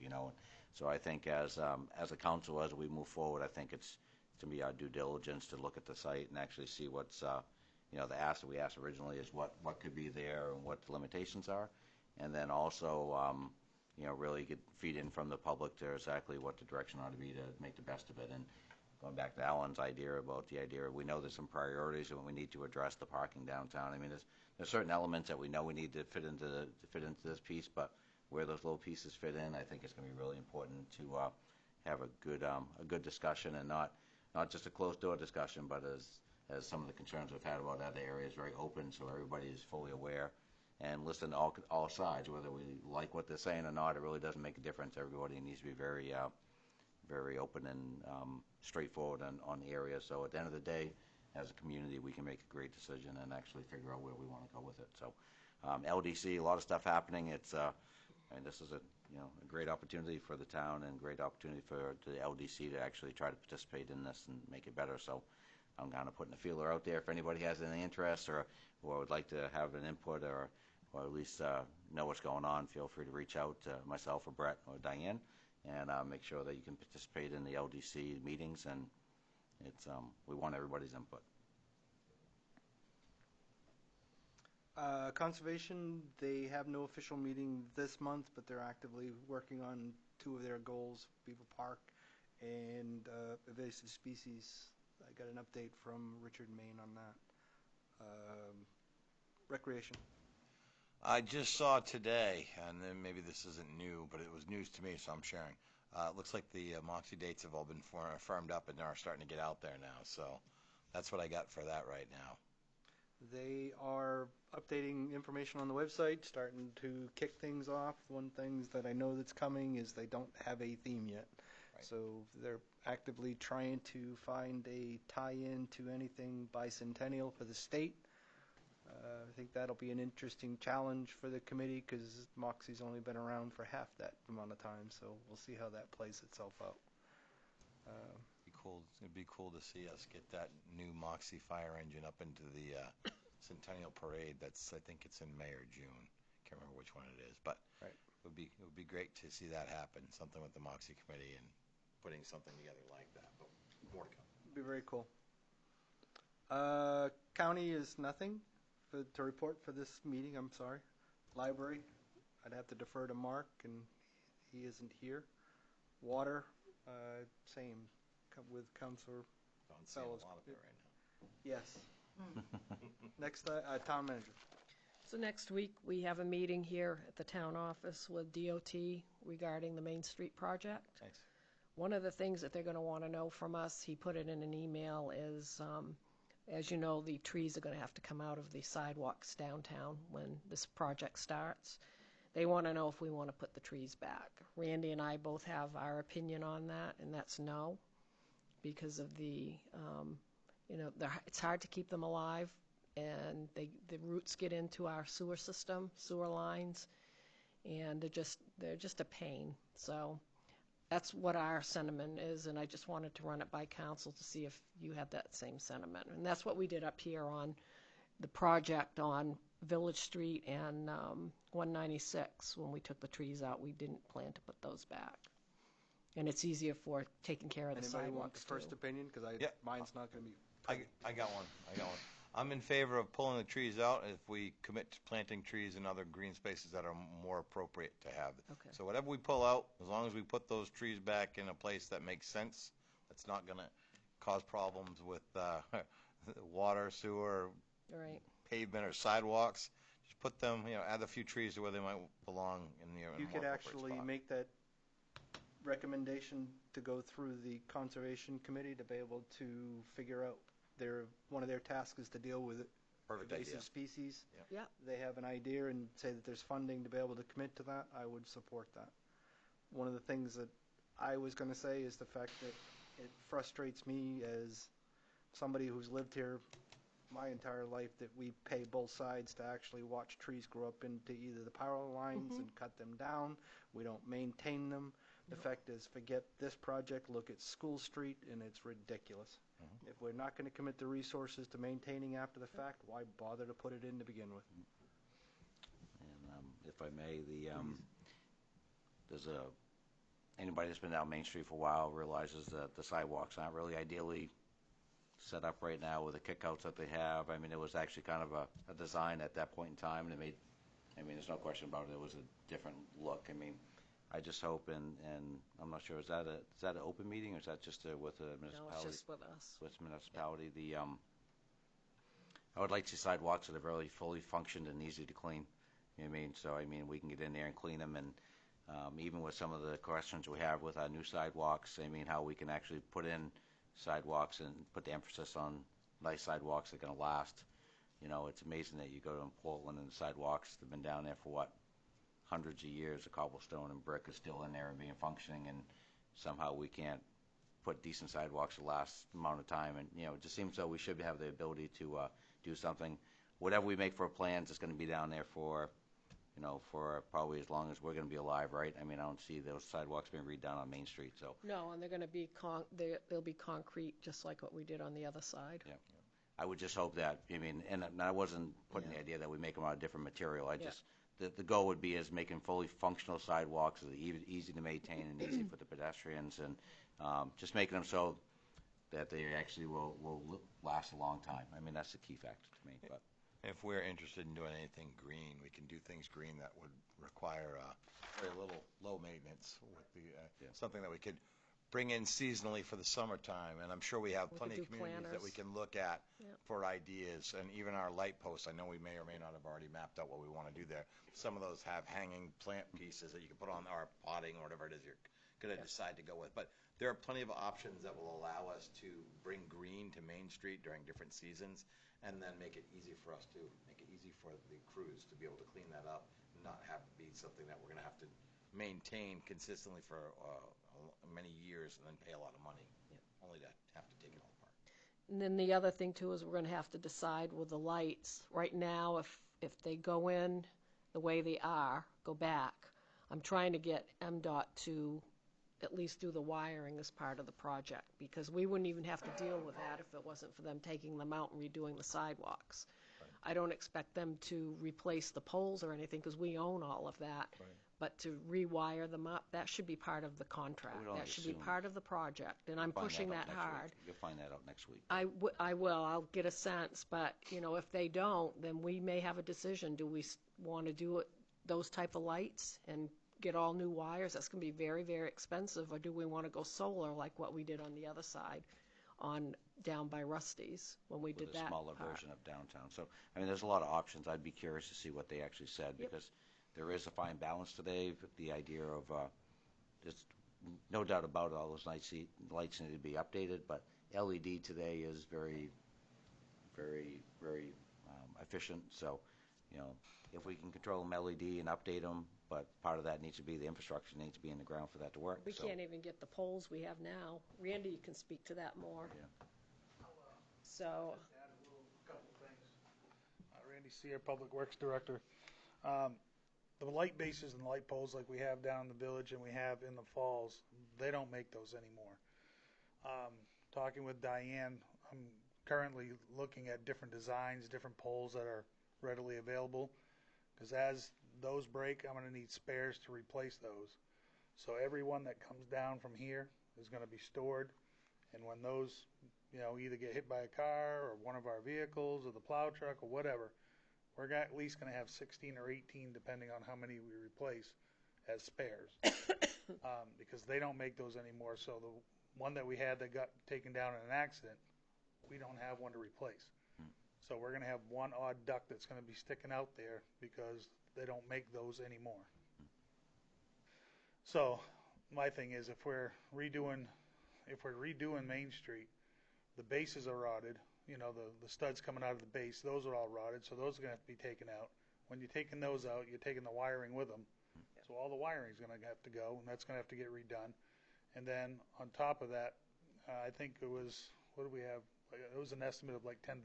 So I think as a council, as we move forward, I think it's going to be our due diligence to look at the site and actually see what's the ask that we asked originally is what could be there and what the limitations are, and then also really get feed in from the public to exactly what the direction ought to be to make the best of it. And going back to Alan's idea about the idea, we know there's some priorities and we need to address the parking downtown. I mean, there's certain elements that we know we need to fit into this piece, but where those little pieces fit in, I think it's going to be really important to have a good discussion, and not just a closed door discussion, but as some of the concerns we've had about other areas, very open, so everybody is fully aware and listen to all sides. Whether we like what they're saying or not, it really doesn't make a difference. Everybody needs to be very very open and straightforward on the area. So at the end of the day, as a community, we can make a great decision and actually figure out where we want to go with it. So LDC, a lot of stuff happening. This is a great opportunity for the town and great opportunity for the LDC to actually try to participate in this and make it better. So I'm kind of putting a feeler out there. If anybody has any interest or would like to have an input or at least know what's going on, feel free to reach out to myself or Brett or Diane, and make sure that you can participate in the LDC meetings. And we want everybody's input. Conservation, they have no official meeting this month, but they're actively working on two of their goals, Beaver Park and invasive species. I got an update from Richard Main on that. Recreation. I just saw today, and then maybe this isn't new, but it was news to me, so I'm sharing. It looks like the Moxie dates have all been firmed up and are starting to get out there now. So that's what I got for that right now. They are updating information on the website, starting to kick things off. One things that I know that's coming is they don't have a theme yet. Right. So they're actively trying to find a tie-in to anything bicentennial for the state. I think that'll be an interesting challenge for the committee because Moxie's only been around for half that amount of time, so we'll see how that plays itself out. It'd be cool to see us get that new Moxie fire engine up into the Centennial Parade. I think it's in May or June. Can't remember which one it is, but right. it would be great to see that happen. Something with the Moxie committee and putting something together like that. But more to come. It'd be very cool. County is nothing to report for this meeting. I'm sorry. Library, I'd have to defer to Mark, and he isn't here. Water, same with Councilor Don't see a Fellows. lot of it right now. Yes. Next, town manager. So next week, we have a meeting here at the town office with DOT regarding the Main Street project. Thanks. One of the things that they're going to want to know from us, he put it in an email, is, as you know, the trees are going to have to come out of the sidewalks downtown when this project starts. They want to know if we want to put the trees back. Randy and I both have our opinion on that, and that's no, because of it's hard to keep them alive, and the roots get into our sewer system, sewer lines, and they're just a pain. So that's what our sentiment is, and I just wanted to run it by council to see if you had that same sentiment. And that's what we did up here on the project on Village Street and 196. When we took the trees out, we didn't plan to put those back. And it's easier for taking care of the Anybody want sidewalks the first too. opinion? Because Yep. mine's not going to be. I got one. I'm in favor of pulling the trees out if we commit to planting trees in other green spaces that are more appropriate to have. Okay. So whatever we pull out, as long as we put those trees back in a place that makes sense, that's not going to cause problems with water, sewer, Right. pavement, or sidewalks. Just put them, add a few trees to where they might belong in the You more could appropriate actually spot. make that recommendation to go through the Conservation Committee to be able to figure out one of their tasks is to deal with Perfect invasive idea. species. Yeah. They have an idea and say that there's funding to be able to commit to that. I would support that. One of the things that I was going to say is the fact that it frustrates me as somebody who's lived here my entire life that we pay both sides to actually watch trees grow up into either the power lines and cut them down. We don't maintain them. The fact is, forget this project, look at School Street, and it's ridiculous. If we're not going to commit the resources to maintaining after the fact, why bother to put it in to begin with? And if I may, there's anybody that's been down Main Street for a while realizes that the sidewalks aren't really ideally set up right now with the kickouts that they have. I mean, it was actually kind of a design at that point in time, and it made, I mean, there's no question about it, it was a different look. I mean, I just hope, and I'm not sure, is that an open meeting, or is that just with the municipality? No, it's just with us. With municipality. I would like to see sidewalks that are really fully functioned and easy to clean. You know what I mean? So, I mean, we can get in there and clean them, and even with some of the questions we have with our new sidewalks, I mean, how we can actually put in sidewalks and put the emphasis on nice sidewalks that are going to last. You know, it's amazing that you go to Portland and the sidewalks that have been down there for what, hundreds of years. The cobblestone and brick is still in there and being functioning, and somehow we can't put decent sidewalks the last amount of time. And, you know, it just seems though we should have the ability to do something. Whatever we make for plans is going to be down there for, you know, for probably as long as we're going to be alive, right? I mean, I don't see those sidewalks being redone on Main Street, so. No, and they're going to be they'll be concrete, just like what we did on the other side. Yeah. I would just hope that, I mean, and I wasn't putting the idea that we make them out of different material. I just, the goal would be is making fully functional sidewalks that are easy to maintain and easy for the pedestrians, and just making them so that they actually will last a long time. I mean, that's the key factor to me. But If we're interested in doing anything green, we can do things green that would require very little low maintenance with the something that we could bring in seasonally for the summertime. And I'm sure we have plenty of communities that we can look at for ideas. And even our light posts, I know we may or may not have already mapped out what we want to do there. Some of those have hanging plant pieces that you can put on our potting or whatever it is you're going to decide to go with. But there are plenty of options that will allow us to bring green to Main Street during different seasons, and then make it easy for us to make it easy for the crews to be able to clean that up and not have it be something that we're going to have to maintain consistently for many years and then pay a lot of money only to have to take it all apart. And then the other thing too is we're going to have to decide with the lights. Right now, if they go in the way they are, go back, I'm trying to get MDOT to at least do the wiring as part of the project, because we wouldn't even have to deal with that if it wasn't for them taking them out and redoing the sidewalks. I don't expect them to replace the poles or anything, because we own all of that. But to rewire them up, that should be part of the contract. That should be part of the project, and I'm pushing that hard. You'll find that out next week. I will. I'll get a sense, but, you know, if they don't, then we may have a decision. Do we want to do it, those type of lights and get all new wires? That's going to be very, very expensive. Or do we want to go solar like what we did on the other side down by Rusty's when we did that With a smaller version of downtown. So, I mean, there's a lot of options. I'd be curious to see what they actually said, because there is a fine balance today. The idea of just no doubt about it, all those lights need to be updated, but LED today is very, very, very efficient. So, you know, if we can control them LED and update them, but part of that needs to be the infrastructure needs to be in the ground for that to work. We can't even get the poles we have now. Randy, you can speak to that more. So, Just add a couple things. Randy Sear, Public Works Director. The light bases and light poles like we have down in the village and we have in the falls, they don't make those anymore. Talking with Diane, I'm currently looking at different designs, different poles that are readily available, because as those break, I'm going to need spares to replace those. So every one that comes down from here is going to be stored, and when those, you know, either get hit by a car or one of our vehicles or the plow truck or whatever, we're at least going to have 16 or 18, depending on how many we replace, as spares. Because they don't make those anymore. So the one that we had that got taken down in an accident, we don't have one to replace. So we're going to have one odd duct that's going to be sticking out there because they don't make those anymore. So my thing is, if we're redoing Main Street, the bases are rotted. You know, the studs coming out of the base, those are all rotted, so those are going to have to be taken out. When you're taking those out, you're taking the wiring with them. So all the wiring is going to have to go, and that's going to have to get redone. And then on top of that, I think it was, what do we have? like, it was an estimate of like $10,000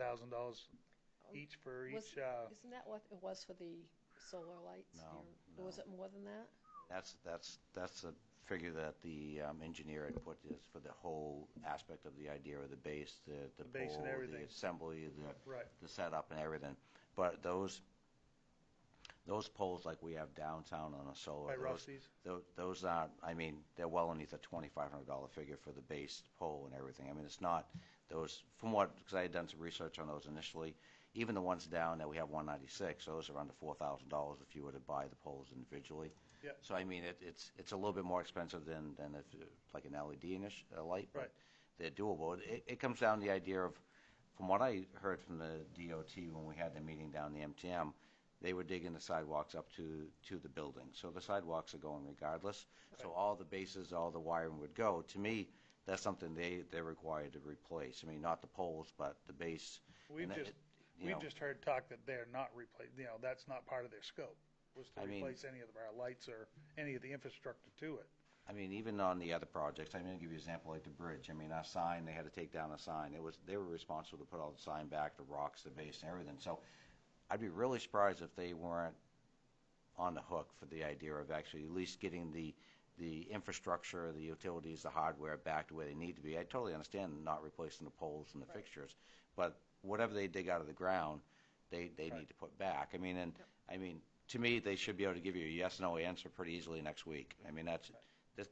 each for each. Isn't that what it was for the solar lights? No, Or was no. it more than that? That's a figure that the engineer had put is for the whole aspect of the idea of the base, the base and pole, everything. the assembly, Right. the setup and everything. But those poles like we have downtown on a solar, By Rusty's? those aren't, I mean, they're well underneath a $2,500 figure for the base pole and everything. I mean, it's not those, because I had done some research on those initially, even the ones down that we have 196, those are under $4,000 if you were to buy the poles individually. Yep. So I mean, it's a little bit more expensive than if like an LED light, but Right. they're doable. It comes down to the idea of, from what I heard from the DOT when we had the meeting down the MTM, they were digging the sidewalks up to the building. So the sidewalks are going regardless. So all the bases, all the wiring would go. To me, that's something they're required to replace. I mean, not the poles, but the base. We've And just it- you we've know, just heard talk that they're not replaced. You know, that's not part of their scope. Was to I mean- replace any of our lights or any of the infrastructure to it. I mean, even on the other projects, I'm going to give you an example like the bridge. I mean, our sign, they had to take down a sign. They were responsible to put all the sign back, the rocks, the base, and everything. So I'd be really surprised if they weren't on the hook for the idea of actually at least getting the infrastructure, the utilities, the hardware back to where they need to be. I totally understand not replacing the poles and the fixtures, but whatever they dig out of the ground, they need to put back. I mean, to me, they should be able to give you a yes/no answer pretty easily next week. I mean,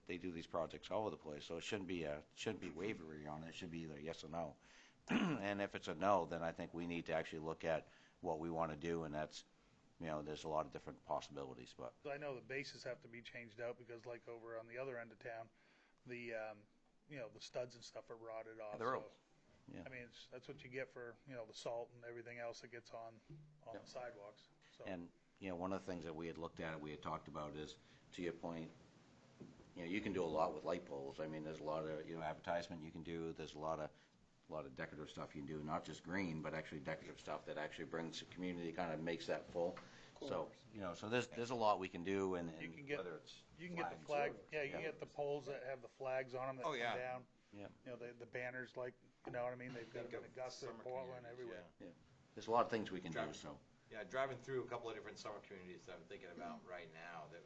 they do these projects all over the place, so it shouldn't be wavering on it. It should be either yes or no. And if it's a no, then I think we need to actually look at what we want to do, and that's, there's a lot of different possibilities. But So I know the bases have to be changed out because, like over on the other end of town, the the studs and stuff are rotted off. they're so, old. Yeah. I mean, that's what you get for the salt and everything else that gets on the sidewalks. So And one of the things that we had looked at, we had talked about is, to your point, you can do a lot with light poles. I mean, there's a lot of advertisement you can do. There's a lot of decorative stuff you can do, not just green, but actually decorative stuff that actually brings the community, kind of makes that full. So so there's a lot we can do, and you can get whether it's you can get the flags flag. Yeah, you can get the poles that have the flags on them that Oh, come yeah. down. Yeah. The banners, like what I mean. They've got them in Augusta, Summer Portland, communities, everywhere. yeah. there's a lot of things we can do. Driving. So Yeah, driving through a couple of different summer communities that I'm thinking about right now, it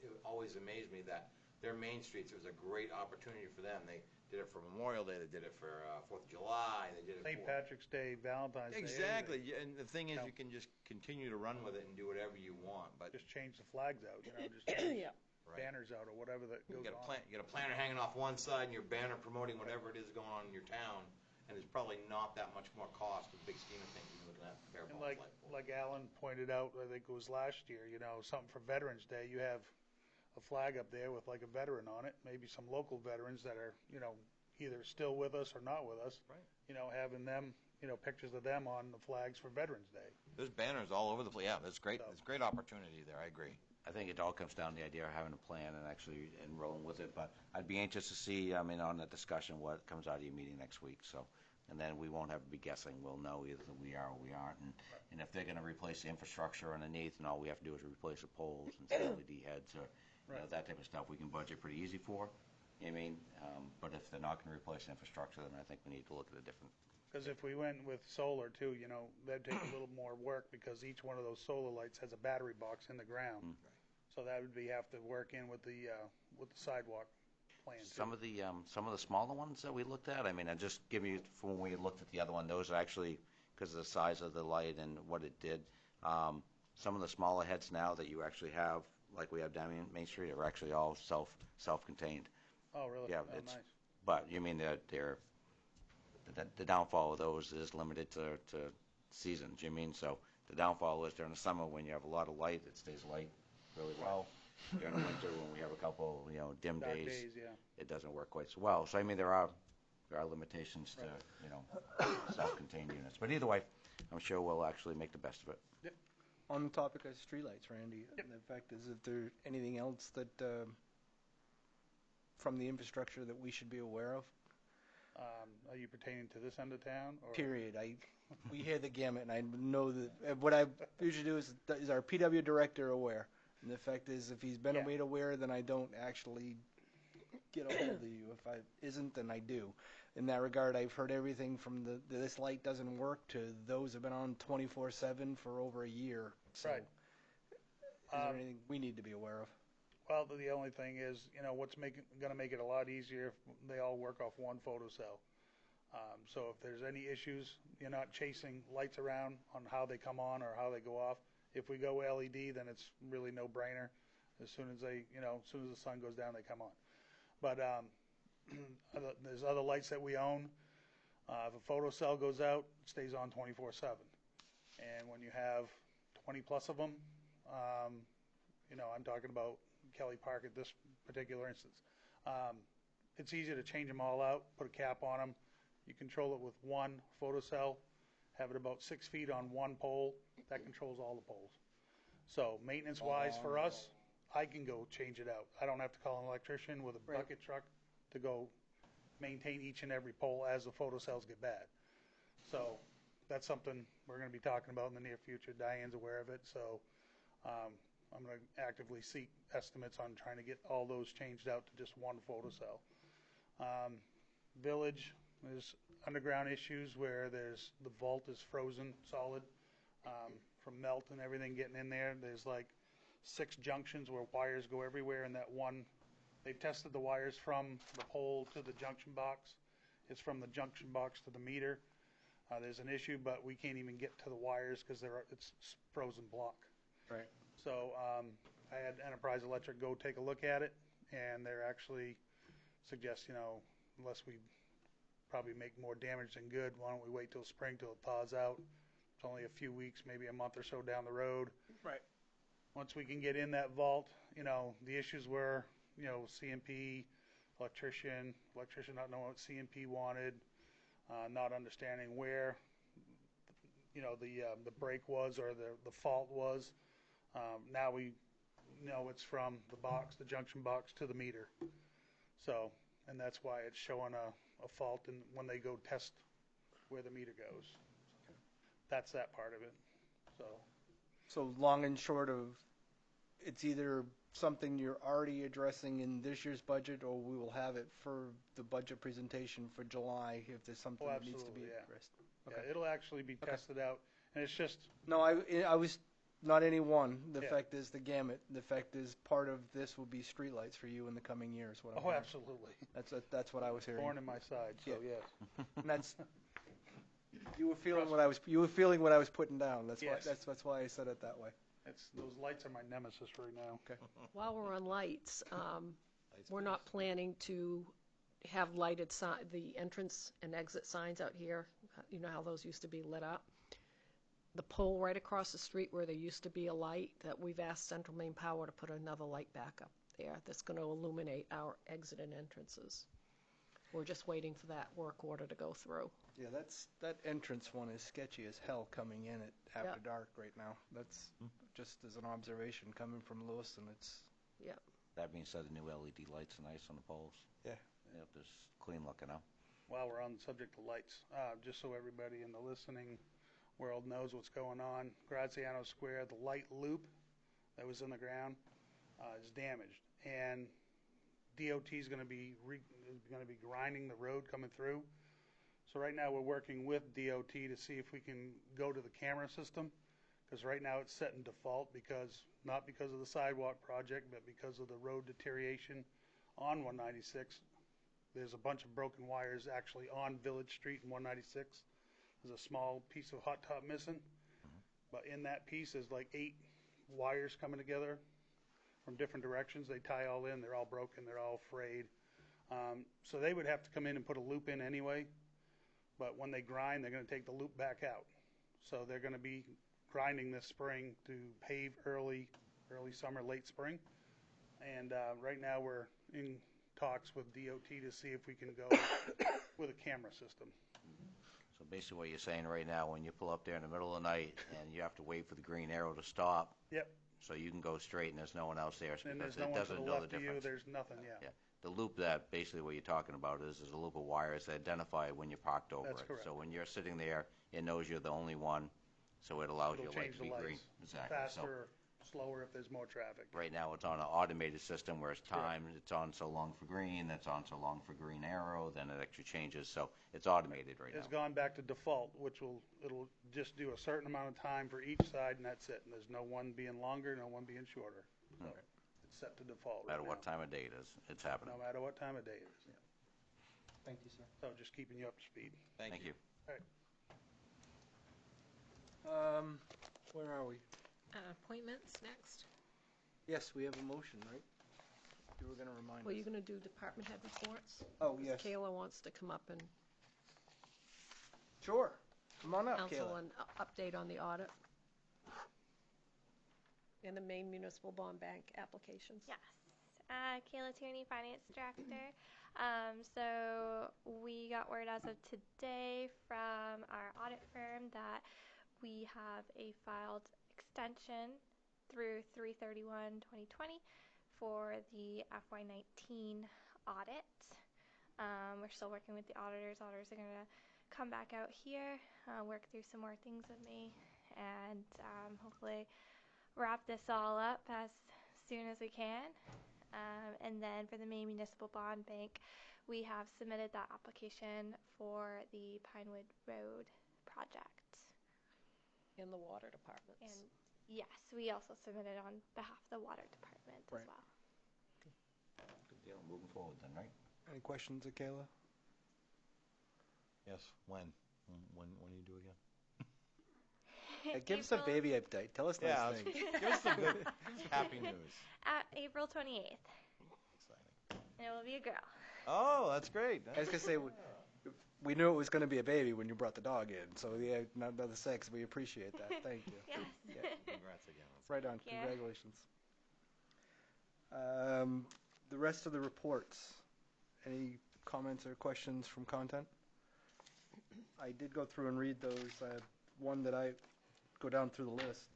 would always amaze me that their main streets, it was a great opportunity for them. They did it for Memorial Day, they did it for 4th of July, they did it St. for... Patrick's Day, Valentine's Day. Exactly, everything. and the thing is, Yeah. you can just continue to run with it and do whatever you want, but Just change the flags out. Just change Yeah. right. banners out or whatever that You goes got on. you got a planner hanging off one side and your banner promoting whatever it is going on in your town, and it's probably not that much more cost in the big scheme of things when you're looking at bare And bones like light poles. like Alan pointed out, I think it was last year. Something for Veterans Day. You have a flag up there with like a veteran on it. Maybe some local veterans that are either still with us or not with us. Right. Having them pictures of them on the flags for Veterans Day. There's banners all over the place. Yeah, that's great. So- It's a great opportunity there. I agree. I think it all comes down to the idea of having a plan and actually rolling with it. But I'd be anxious to see, on the discussion, what comes out of your meeting next week. So, and then we won't have to be guessing. We'll know either that we are or we aren't. And if they're going to replace the infrastructure underneath, and all we have to do is replace the poles and some LED heads or that type of stuff, we can budget pretty easy for. But if they're not going to replace the infrastructure, then I think we need to look at a different. Because if we went with solar too, that'd take a little more work because each one of those solar lights has a battery box in the ground. So that would have to work in with the sidewalk plan too. Some of the smaller ones that we looked at, I just give you from when we looked at the other one, those are actually, because of the size of the light and what it did, some of the smaller heads now that you actually have, like we have down Main Street, are actually all self-contained. Oh, really? Yeah, Oh, it's, nice. but you mean they're the downfall of those is limited to seasons. So the downfall is during the summer when you have a lot of light, it stays light really well. During the winter when we have a couple dim Dark days, days, yeah. it doesn't work quite so well. So there are limitations to self-contained units. But either way, I'm sure we'll actually make the best of it. On the topic of streetlights, Randy, the fact is, if there anything else that from the infrastructure that we should be aware of? Are you pertaining to this end of town? Or? Period. We hear the gamut, and I know that what I usually do is our PW director aware? And the fact is, if he's been Yeah. made aware, then I don't actually get a hold of you. If I isn't, then I do. In that regard, I've heard everything from this light doesn't work to those have been on 24/7 for over a year. So, Right. Is there anything we need to be aware of? Well, the only thing is, what's going to make it a lot easier if they all work off one photocell. So if there's any issues, you're not chasing lights around on how they come on or how they go off. If we go LED, then it's really no brainer. As soon as as soon as the sun goes down, they come on. But there's other lights that we own. If a photocell goes out, it stays on 24/7. And when you have 20 plus of them, I'm talking about Kelly Park at this particular instance. It's easy to change them all out, put a cap on them. You control it with one photocell, have it about 6 feet on one pole. That controls all the poles. So maintenance-wise for us, I can go change it out. I don't have to call an electrician with a bucket truck to go maintain each and every pole as the photocells get bad. So that's something we're going to be talking about in the near future. Diane's aware of it, so I'm going to actively seek estimates on trying to get all those changed out to just one photocell. Village, there's underground issues where the vault is frozen solid from melt and everything getting in there. There's like 6 junctions where wires go everywhere, and that one, they've tested the wires from the pole to the junction box. It's from the junction box to the meter. There's an issue, but we can't even get to the wires because it's frozen block. Right. So I had Enterprise Electric go take a look at it, and they're actually suggest, unless we probably make more damage than good, why don't we wait till spring till it thaws out? It's only a few weeks, maybe a month or so down the road. Right. Once we can get in that vault, the issues were, CMP, electrician not knowing what CMP wanted, not understanding where, the break was or the fault was. Now we know it's from the junction box to the meter. So, and that's why it's showing a fault and when they go test where the meter goes. That's that part of it. So long and short of, it's either something you're already addressing in this year's budget, or we will have it for the budget presentation for July if there's something that needs to be addressed. Okay. Yeah, it'll actually be tested out, and it's just. No, I was not any one. The fact is the gamut. The fact is part of this will be streetlights for you in the coming years. What I'm hearing. Absolutely. That's what I was hearing. Thorn in my side. So yes. And that's. You were feeling what I was putting down. That's why I said it that way. Those lights are my nemesis right now. Okay. While we're on lights, we're not planning to have lighted the entrance and exit signs out here. You know how those used to be lit up? The pole right across the street where there used to be a light, that we've asked Central Maine Power to put another light back up there that's going to illuminate our exit and entrances. We're just waiting for that work order to go through. Yeah, that entrance one is sketchy as hell coming in after dark right now. That's just as an observation coming from Lewiston. It's That being said, the new LED lights are nice on the poles. Yeah. Yep, there's clean looking now. While we're on the subject of lights, just so everybody in the listening world knows what's going on, Graziano Square, the light loop that was in the ground is damaged, and DOT is going to be grinding the road coming through. So right now we're working with DOT to see if we can go to the camera system, because right now it's set in default not because of the sidewalk project, but because of the road deterioration on 196. There's a bunch of broken wires actually on Village Street and 196. There's a small piece of hot top missing, but in that piece is like 8 wires coming together from different directions. They tie all in. They're all broken. They're all frayed. So they would have to come in and put a loop in anyway. But when they grind, they're going to take the loop back out. So they're going to be grinding this spring to pave early summer, late spring. And right now we're in talks with DOT to see if we can go with a camera system. So basically what you're saying right now, when you pull up there in the middle of the night and you have to wait for the green arrow to stop, Yep. so you can go straight and there's no one else there. And because there's no it one to doesn't the know left the of you. difference. There's nothing, Yeah. The loop, that basically what you're talking about is a loop of wires that identify when you're parked over That's it. correct. So when you're sitting there, it knows you're the only one, so it allows It'll your light change to be the green. lights Exactly. faster, slower if there's more traffic. Right now, it's on an automated system where it's timed, it's on so long for green, that's on so long for green arrow, then it actually changes, so it's automated right now. It's gone back to default, which it'll just do a certain amount of time for each side, and that's it. And there's no one being longer, no one being shorter. So it's set to default No matter right what now. time of day it is, it's happening. No matter what time of day it is. Thank you, sir. So just keeping you up to speed. Thank you. Where are we? Appointments next. Yes, we have a motion, right? You were going to remind Well, us. you're going to do department head reports? Oh, yes. Kayla wants to come up and Sure. Come on up, counsel Kayla. an update on the audit and the Maine Municipal Bond Bank applications. Yes. Kayla Tierney, Finance Director. So we got word as of today from our audit firm that we have a filed extension through 3/31/2020 for the FY19 audit. We're still working with the auditors. Auditors are going to come back out here, work through some more things with me, and hopefully wrap this all up as soon as we can. And then for the Maine Municipal Bond Bank, we have submitted that application for the Pinewood Road project. In the water departments. And yes, we also submitted on behalf of the water department Right. as well. Good deal, moving forward then, right? Any questions of Kayla? Yes, when do you do again? Give us a baby update. Tell us nice things. Give us some good, happy news. April 28th. Exciting. And it will be a girl. Oh, that's great. I was going to say, we knew it was going to be a baby when you brought the dog in. So, yeah, not another sex. We appreciate that. Thank you. Yes. Yeah. Congrats again. Right on. Thank you. Congratulations. The rest of the reports. Any comments or questions from content? I did go through and read those. One that I go down through the list.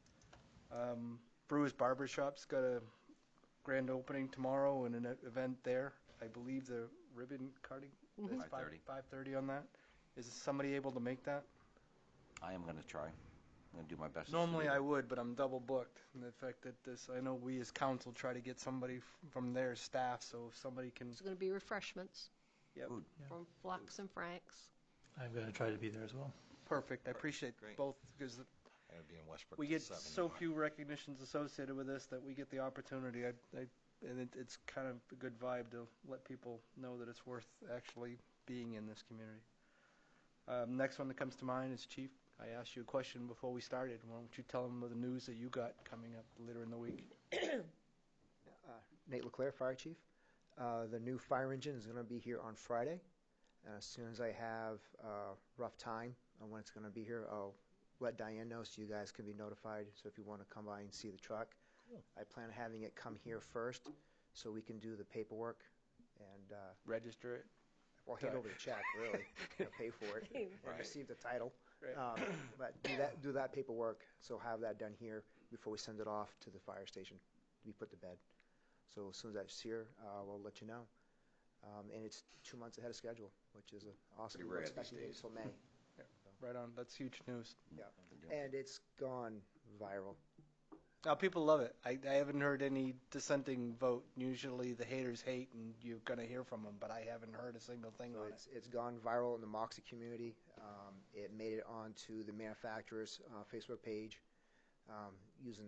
Brewers Barbershop's got a grand opening tomorrow and an event there. I believe the ribbon cutting is 5:30. 5:30 on that. Is somebody able to make that? I am gonna try. I'm gonna do my best. Normally I would, but I'm double booked. And the fact that I know we as council try to get somebody from their staff, so if somebody can. There's going to be refreshments Yep. Food. from Flux and Frank's. I'm going to try to be there as well. Perfect. I appreciate Great. both because I'm gonna be in Westbrook. we till get 7 so tomorrow. few recognitions associated with this that we get the opportunity. And it's kind of a good vibe to let people know that it's worth actually being in this community. Next one that comes to mind is Chief. I asked you a question before we started. Why don't you tell them the news that you got coming up later in the week? Nate LeClaire, Fire Chief. The new fire engine is going to be here on Friday. As soon as I have a rough time on when it's going to be here, I'll let Diane know so you guys can be notified. So if you want to come by and see the truck, I plan on having it come here first so we can do the paperwork and Register it. well, hand over the check, really, pay for it and receive the title. Right. But do that paperwork. So have that done here before we send it off to the fire station to be put to bed. So as soon as that's here, we'll let you know. And it's 2 months ahead of schedule, which is awesome. Pretty We're rare these expecting it days. until May. Right on. That's huge news. Yeah, and it's gone viral. Now, people love it. I haven't heard any dissenting vote. Usually the haters hate and you're going to hear from them, but I haven't heard a single thing So on it. it's gone viral in the Moxie community. It made it onto the manufacturer's Facebook page using,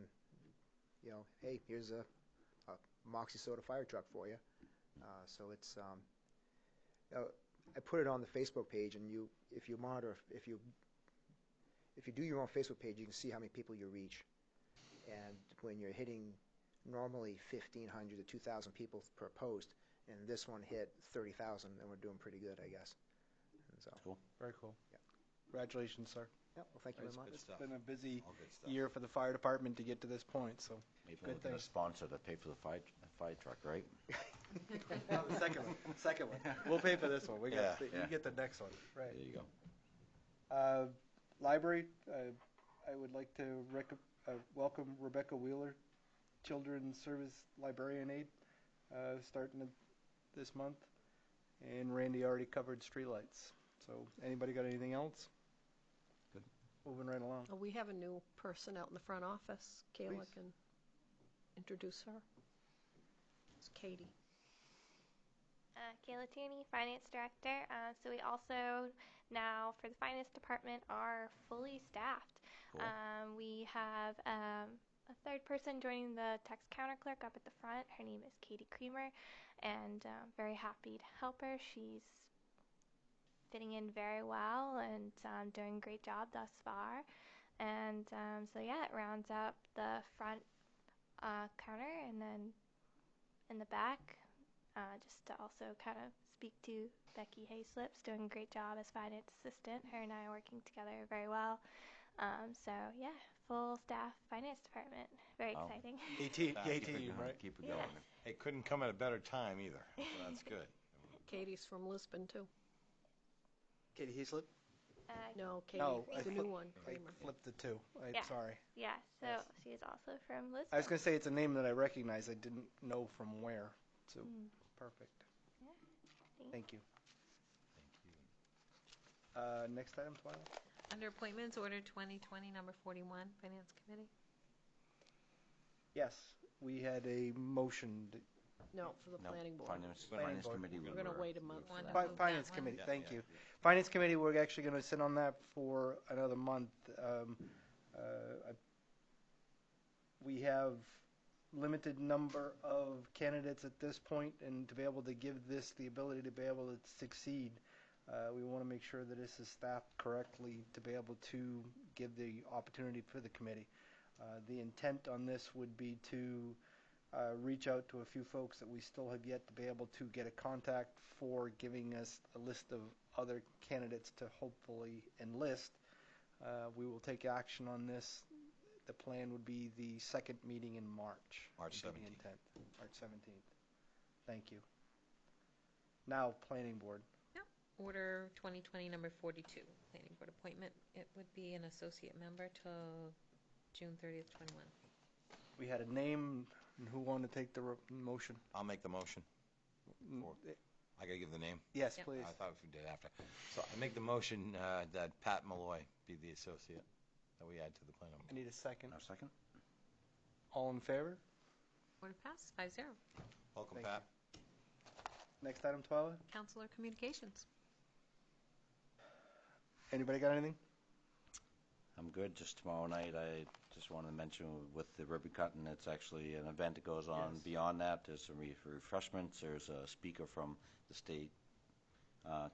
hey, here's a Moxie soda fire truck for you. So it's, I put it on the Facebook page, and if you monitor, if you do your own Facebook page, you can see how many people you reach. And when you're hitting normally 1,500 to 2,000 people per post, and this one hit 30,000, then we're doing pretty good, I guess. And so, Cool. Very cool. Yeah. Congratulations, sir. yeah, well, thank you very much. Good stuff. It's been a busy All good stuff. year for the fire department to get to this point, so. Maybe Good we'll get a thing. sponsor to pay for the fire truck, right? The second one. We'll pay for this one. You Yeah. get the next one. Right. There you go. Library, I would like to welcome Rebecca Wheeler, Children's Service Librarian Aide, starting this month. And Randy already covered streetlights. So anybody got anything else? Good. Moving right along. We have a new person out in the front office. Kayla Please. can introduce her? It's Katie. Kayla Tierney, Finance Director. So we also now, for the Finance Department, are fully staffed. Cool. We have a third person joining the tax counter clerk up at the front. Her name is Katie Creamer, and very happy to help her. She's fitting in very well and doing a great job thus far. And so yeah, it rounds up the front counter, and then in the back, just to also kind of speak to Becky Hayslip's doing a great job as finance assistant. Her and I are working together very well. So yeah, full staff finance department. Very Wow. exciting. ATU, right? Keep it Yeah. going. It couldn't come at a better time either, so that's good. Katie's from Lisbon, too. Katie Heaslip? No, Katie, No, the new one, I Kramer. flipped the two. Yeah. Sorry. Yeah, so Yes. she is also from Lisbon. I was going to say it's a name that I recognize. I didn't know from where. So perfect. Yeah. Thank you. Next item, Twilight. Under appointments, order 2020, number 41, Finance Committee. Yes, we had a motion. No, for the No, planning board. Finance Planning Finance board. Committee. We're going to wait a month for One that. to move Finance that one. Committee, Yeah, thank yeah. you. Finance Committee, we're actually going to sit on that for another month. We have limited number of candidates at this point, and to be able to give this the ability to be able to succeed, we want to make sure that this is staffed correctly to be able to give the opportunity for the committee. The intent on this would be to reach out to a few folks that we still have yet to be able to get a contact for, giving us a list of other candidates to hopefully enlist. We will take action on this. The plan would be the second meeting in March. March would be the 17th. intent. March 17th. Thank you. Now, Planning Board. Order 2020, number 42, Planning Board appointment. It would be an associate member till June 30th, 21. We had a name, and who wanted to take the motion? I'll make the motion. Mm, I gotta give the name. Yes, Yep. please. I thought we did after. So I make the motion that Pat Malloy be the associate that we add to the planning. I need a second. No second? All in favor? Order passed, 5-0. Welcome, Thank Pat. Next item, Twilight. Counselor Communications. Anybody got anything? I'm good. Just tomorrow night, I just want to mention with the ribbon cutting, it's actually an event that goes on. Yes. Beyond that, there's some refreshments. There's a speaker from the state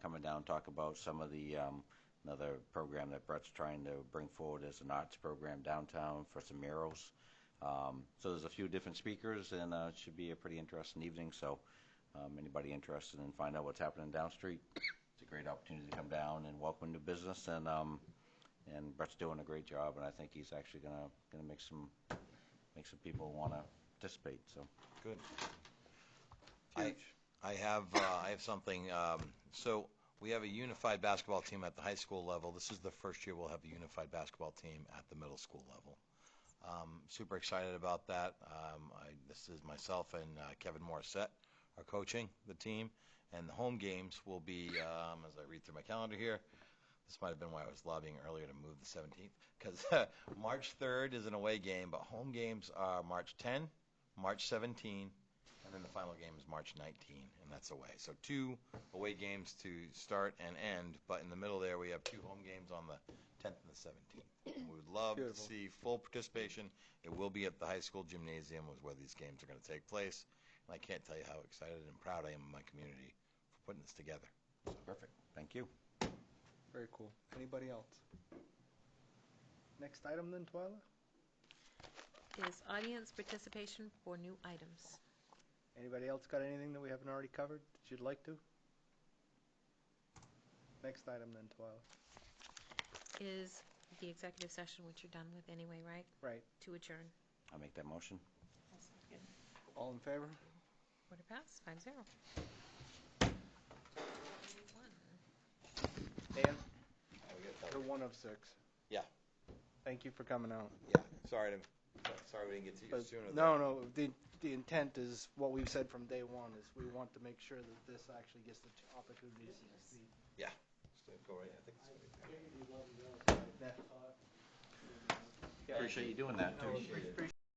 coming down, talk about some of the another program that Brett's trying to bring forward as an arts program downtown for some murals. So there's a few different speakers, and it should be a pretty interesting evening. So anybody interested in find out what's happening down street, it's a great opportunity to come down and welcome to business. And Brett's doing a great job, and I think he's actually gonna make some people want to participate. So Good. Huge. I have something. So we have a unified basketball team at the high school level. This is the first year we'll have a unified basketball team at the middle school level. Super excited about that. This is myself and Kevin Morissette are coaching the team, and the home games will be, as I read through my calendar here, this might have been why I was lobbying earlier to move the 17th, because March 3rd is an away game, but home games are March 10, March 17, and then the final game is March 19, and that's away. So 2 away games to start and end, but in the middle there we have 2 home games on the 10th and the 17th. And we would love to Beautiful. see full participation. It will be at the high school gymnasium, where these games are going to take place. And I can't tell you how excited and proud I am of my community for putting this together. perfect. Thank you. Very cool. Anybody else? Next item then, Twyla? Is audience participation for new items. Anybody else got anything that we haven't already covered that you'd like to? Next item then, Twyla. Is the executive session, which you're done with anyway, right? Right. To adjourn. I'll make that motion. All in favor? Order passed, 5-0. Dan? You're 1 of 6. Yeah. Thank you for coming out. Yeah. Sorry we didn't get to you But sooner. no, the intent is what we've said from day one is we want to make sure that this actually gets the opportunity to succeed. Yeah. Go right. I think it's good. Appreciate you doing that too.